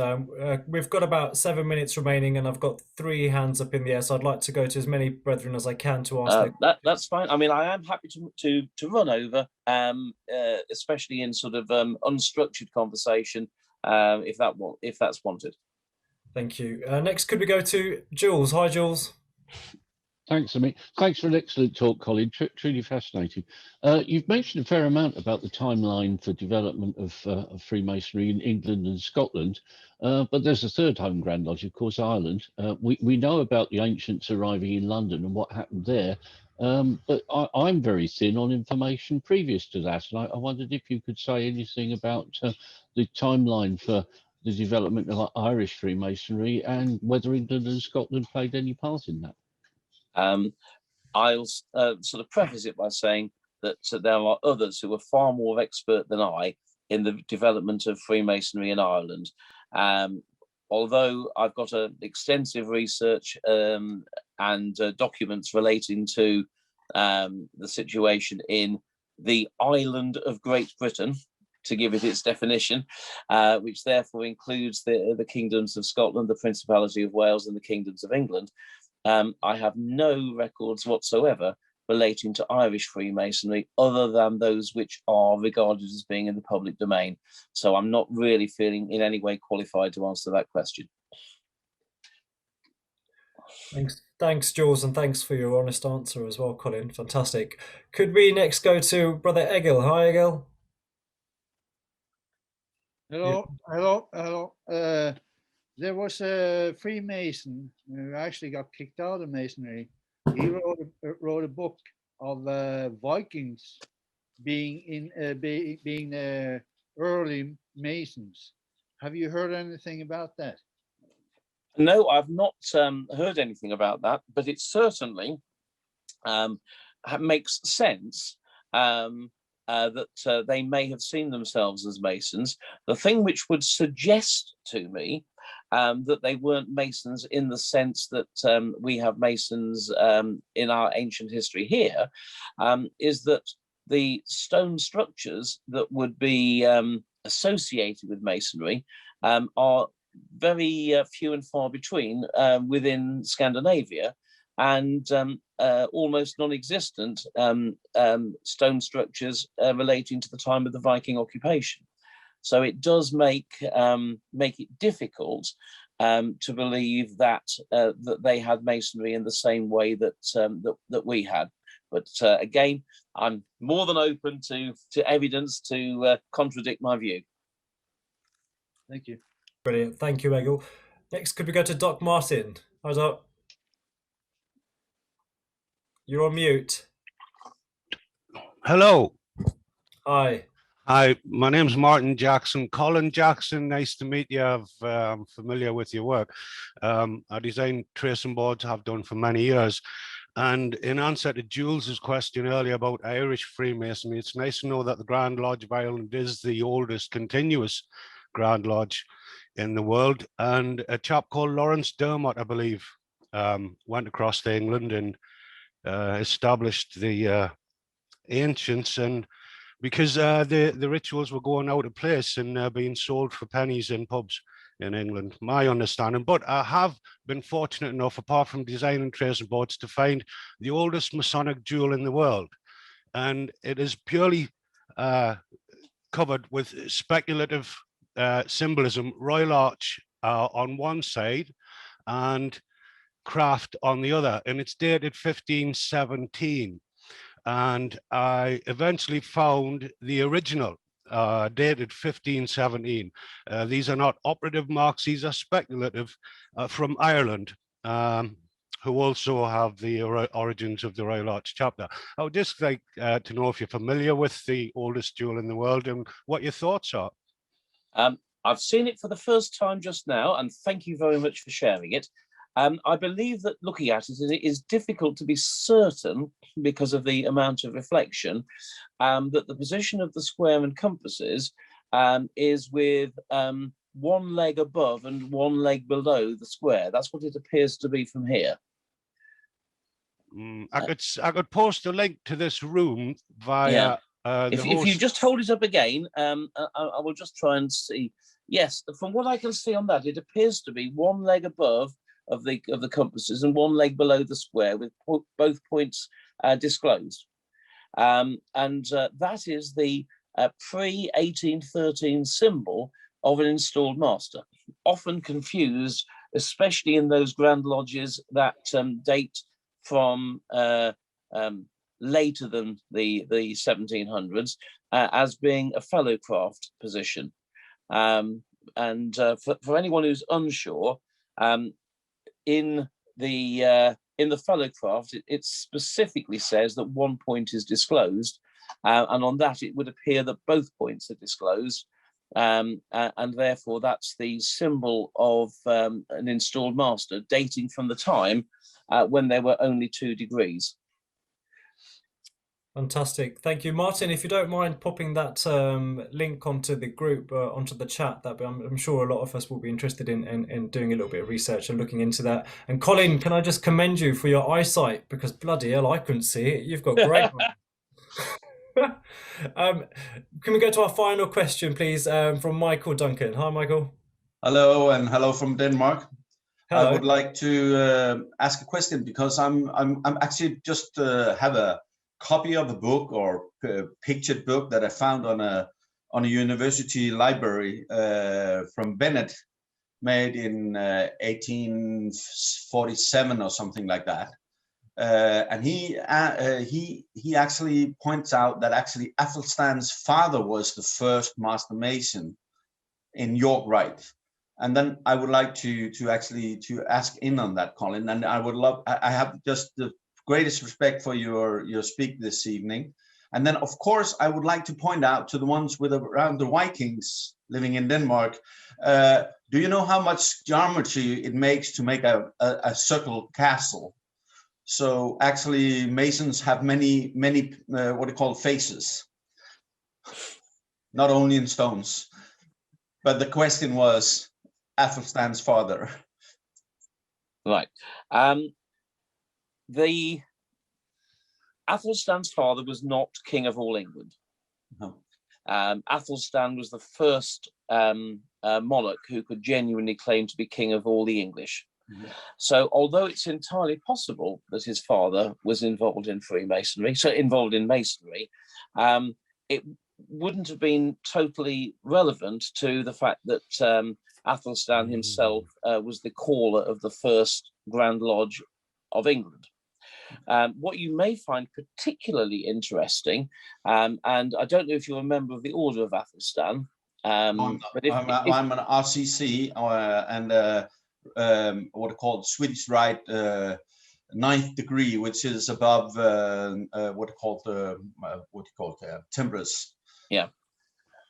We've got about 7 minutes remaining, and I've got 3 hands up in the air, so I'd like to go to as many brethren as I can to ask. That's fine. I mean, I am happy to run over, especially in sort of unstructured conversation, if that's wanted. Thank you. Next, could we go to Jules? Hi, Jules. Thanks, Amit. Thanks for an excellent talk, Colin. Truly fascinating. You've mentioned a fair amount about the timeline for development of Freemasonry in England and Scotland, but there's a third home Grand Lodge, of course, Ireland. We know about the ancients arriving in London and what happened there, but I'm very thin on information previous to that, and I wondered if you could say anything about the timeline for the development of Irish Freemasonry and whether England and Scotland played any part in that. I'll sort of preface it by saying that there are others who are far more expert than I in the development of Freemasonry in Ireland. Although I've got extensive research and documents relating to the situation in the island of Great Britain, to give it its definition, which therefore includes the kingdoms of Scotland, the Principality of Wales, and the kingdoms of England. I have no records whatsoever relating to Irish Freemasonry other than those which are regarded as being in the public domain. So I'm not really feeling in any way qualified to answer that question. Thanks, Jules, and thanks for your honest answer as well, Colin. Fantastic. Could we next go to Brother Egil? Hi, Egil. Hello. There was a Freemason who actually got kicked out of Masonry. He wrote a book of Vikings being early Masons. Have you heard anything about that? No, I've not heard anything about that, but it certainly makes sense that they may have seen themselves as Masons. The thing which would suggest to me that they weren't Masons in the sense that we have Masons in our ancient history here is that the stone structures that would be associated with Masonry are very few and far between within Scandinavia, and almost non-existent stone structures relating to the time of the Viking occupation. So it does make it difficult to believe that that they had Masonry in the same way that that we had. But again, I'm more than open to evidence to contradict my view. Thank you. Brilliant. Thank you, Egil. Next, could we go to Doc Martin? Hi, Doc. You're on mute. Hello. Hi. Hi, my name's Martin Jackson. Colin Jackson, nice to meet you. I'm familiar with your work. I design tracing boards, have done for many years. And in answer to Jules's question earlier about Irish Freemasonry, it's nice to know that the Grand Lodge of Ireland is the oldest continuous Grand Lodge in the world. And a chap called Lawrence Dermot, I believe, went across to England and established the ancients, and because the rituals were going out of place and being sold for pennies in pubs in England, my understanding. But I have been fortunate enough, apart from designing tracing boards, to find the oldest Masonic jewel in the world, and it is purely covered with speculative symbolism, royal arch on one side and craft on the other, and it's dated 1517. And I eventually found the original, dated 1517. These are not operative marks, these are speculative, from Ireland, who also have the origins of the Royal Arch chapter. I would just like to know if you're familiar with the oldest jewel in the world and what your thoughts are. I've seen it for the first time just now, and thank you very much for sharing it. I believe that looking at it, it is difficult to be certain, because of the amount of reflection, that the position of the square and compasses is with one leg above and one leg below the square. That's what it appears to be from here. I could post a link to this room via if you just hold it up again, I will just try and see. Yes, from what I can see on that, it appears to be one leg above of the compasses and one leg below the square, with both points disclosed. And that is the pre-1813 symbol of an installed master, often confused, especially in those grand lodges that date from later than the 1700s, as being a fellow craft position. For anyone who's unsure, in the fellow craft, it specifically says that one point is disclosed, and on that it would appear that both points are disclosed, and therefore that's the symbol of an installed master, dating from the time when there were only 2 degrees. Fantastic. Thank you, Martin. If you don't mind popping that link onto the group, onto the chat, that I'm sure a lot of us will be interested in doing a little bit of research and looking into that. And Colin, can I just commend you for your eyesight? Because bloody hell, I couldn't see it. You've got great eyes. Can we go to our final question, please, from Michael Duncan? Hi, Michael. Hello, and hello from Denmark. Hello. I would like to ask a question because I'm actually just have a copy of a book or pictured book that I found on a university library from Bennett, made in 1847 or something like that. And he actually points out that actually Athelstan's father was the first master mason in York Rite. And then I would like to ask in on that, Colin. And I have just the greatest respect for your speak this evening. And then, of course, I would like to point out to the ones around the Vikings living in Denmark, do you know how much geometry it makes to make a circle castle? So actually, masons have many what you call faces, not only in stones. But the question was Athelstan's father. Right. The Athelstan's father was not king of all England. No. Athelstan was the first monarch who could genuinely claim to be king of all the English. Yeah. So although it's entirely possible that his father was involved in Freemasonry, it wouldn't have been totally relevant to the fact that Athelstan himself was the caller of the first Grand Lodge of England. What you may find particularly interesting, and I don't know if you're a member of the Order of Athelstan, but if, I'm an RCC and what are called Swedish Rite 9th degree, which is above what are called timbers. Yeah.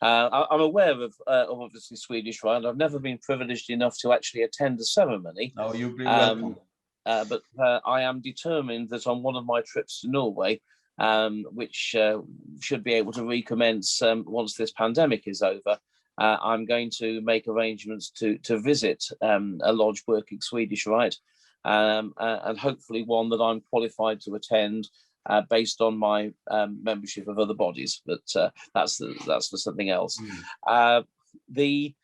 I'm aware of obviously Swedish Rite. I've never been privileged enough to actually attend a ceremony. Oh, you'll be welcome. But I am determined that on one of my trips to Norway, which should be able to recommence once this pandemic is over, I'm going to make arrangements to visit a lodge working Swedish Rite, and hopefully one that I'm qualified to attend based on my membership of other bodies. But that's for something else. The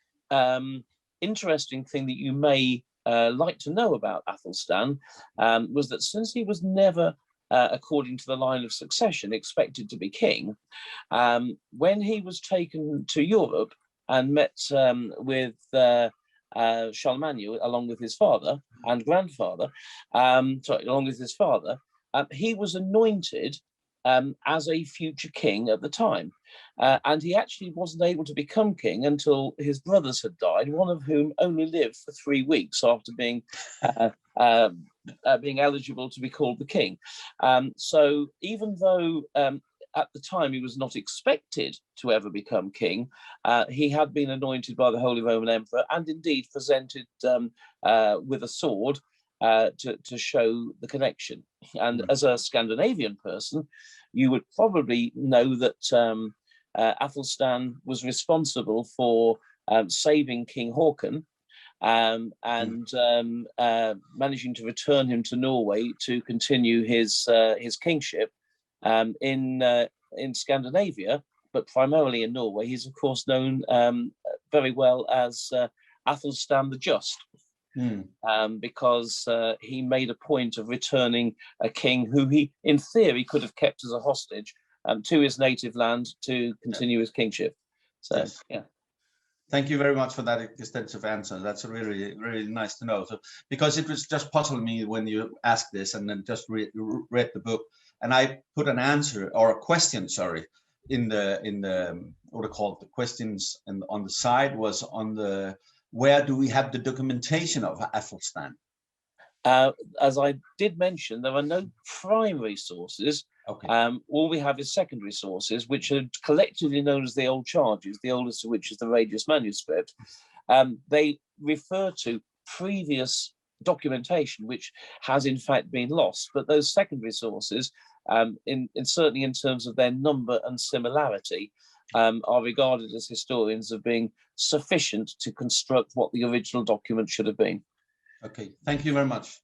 interesting thing that you may like to know about Athelstan was that since he was never, according to the line of succession, expected to be king, when he was taken to Europe and met with Charlemagne along with his father and grandfather, along with his father, he was anointed as a future king at the time. And he actually wasn't able to become king until his brothers had died, one of whom only lived for 3 weeks after being eligible to be called the king. So even though at the time he was not expected to ever become king, he had been anointed by the Holy Roman Emperor and indeed presented with a sword to show the connection. And as a Scandinavian person, you would probably know that Athelstan was responsible for saving King Håkon and managing to return him to Norway to continue his kingship in Scandinavia, but primarily in Norway. He's of course known very well as Athelstan the Just. Because he made a point of returning a king who he, in theory, could have kept as a hostage to his native land to continue his kingship. So, yes. Yeah. Thank you very much for that extensive answer. That's really, really nice to know. So, because it was just puzzling me when you asked this, and then just read the book, and I put an answer or a question, sorry, in the what are called the questions, and on the side was on the. Where do we have the documentation of Athelstan? As I did mention, there are no primary sources. Okay. All we have is secondary sources, which are collectively known as the Old Charges, the oldest of which is the Radius manuscript. They refer to previous documentation which has in fact been lost. But those secondary sources, certainly in terms of their number and similarity, are regarded as historians as being sufficient to construct what the original document should have been. Okay, thank you very much.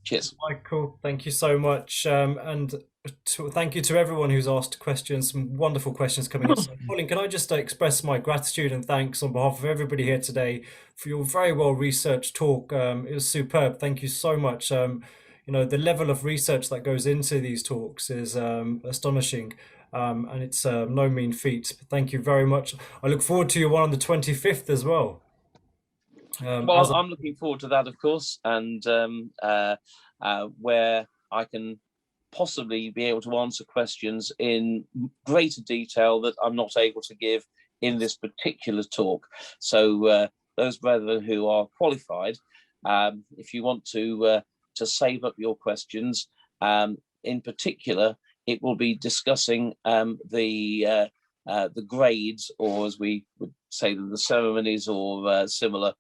Cheers. Michael, thank you so much. Thank you to everyone who's asked questions, some wonderful questions coming in. So, Colin, can I just express my gratitude and thanks on behalf of everybody here today for your very well researched talk. It was superb. Thank you so much. You know, the level of research that goes into these talks is astonishing. And it's no mean feat. Thank you very much. I look forward to your one on the 25th as well. Well, I'm looking forward to that, of course, and where I can possibly be able to answer questions in greater detail that I'm not able to give in this particular talk. So those brethren who are qualified, if you want to save up your questions, in particular, it will be discussing the grades, or as we would say, the ceremonies or similar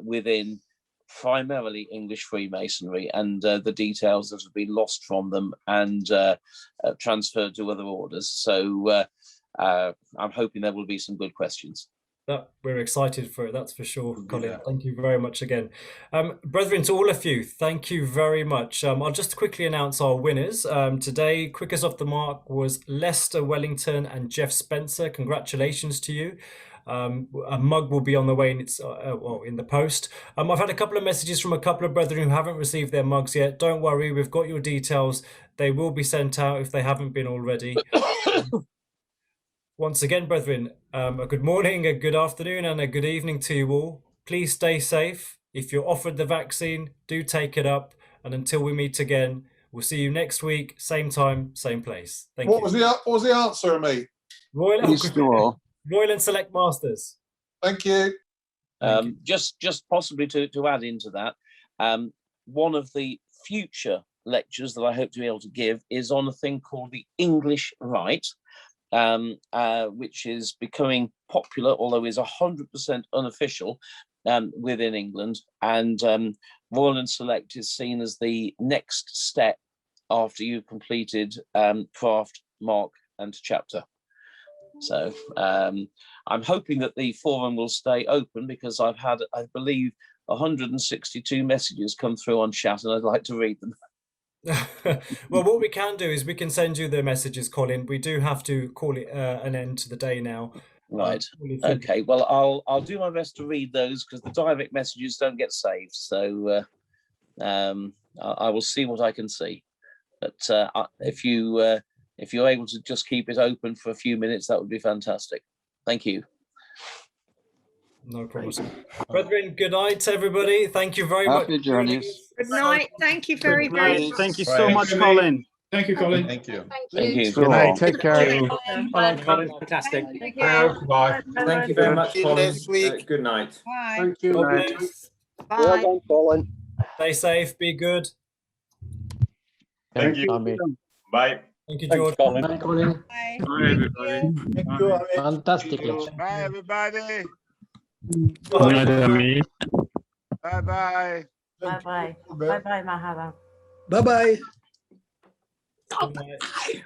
within primarily English Freemasonry, and the details that have been lost from them and transferred to other orders. So I'm hoping there will be some good questions. We're excited for it, that's for sure, Colin. Yeah. Thank you very much again. Brethren, to all of you, thank you very much. I'll just quickly announce our winners. Today, quickest off the mark was Lester Wellington and Jeff Spencer. Congratulations to you. A mug will be on the way in the post. I've had a couple of messages from a couple of brethren who haven't received their mugs yet. Don't worry, we've got your details. They will be sent out if they haven't been already. Once again, brethren, a good morning, a good afternoon, and a good evening to you all. Please stay safe. If you're offered the vaccine, do take it up. And until we meet again, we'll see you next week, same time, same place. Thank you. What was the answer, mate? Royal and Select Masters. Thank you. Just possibly to add into that, one of the future lectures that I hope to be able to give is on a thing called the English Rite, which is becoming popular, although is 100% unofficial within England. And Royal and Select is seen as the next step after you've completed craft, mark, and chapter. So I'm hoping that the forum will stay open, because I've had, I believe, 162 messages come through on chat, and I'd like to read them. Well, what we can do is we can send you the messages, Colin. We do have to call it an end to the day now. Right. Okay. Well, I'll do my best to read those, because the direct messages don't get saved. So I will see what I can see. But if you're able to just keep it open for a few minutes, that would be fantastic. Thank you. No problem. Brethren, good night, everybody. Thank you very much. Happy journeys. Good night. Thank you very, very much. Thank you so much, Colin. Thank you, Colin. Thank you. Thank you. Good night. Take care. Bye, Colin. Fantastic. Bye. Thank you very much, Colin. Next week. Good night. Bye. Thank you. Bye. Well done, Colin. Stay safe. Be good. Thank you. Bye. Thank you, George. Bye, Bye. Colin. Bye, everybody. Thank you. Fantastic. Bye, everybody. Bye. Bye-bye. Bye-bye. Bye-bye, Mahara. Bye-bye. Good night.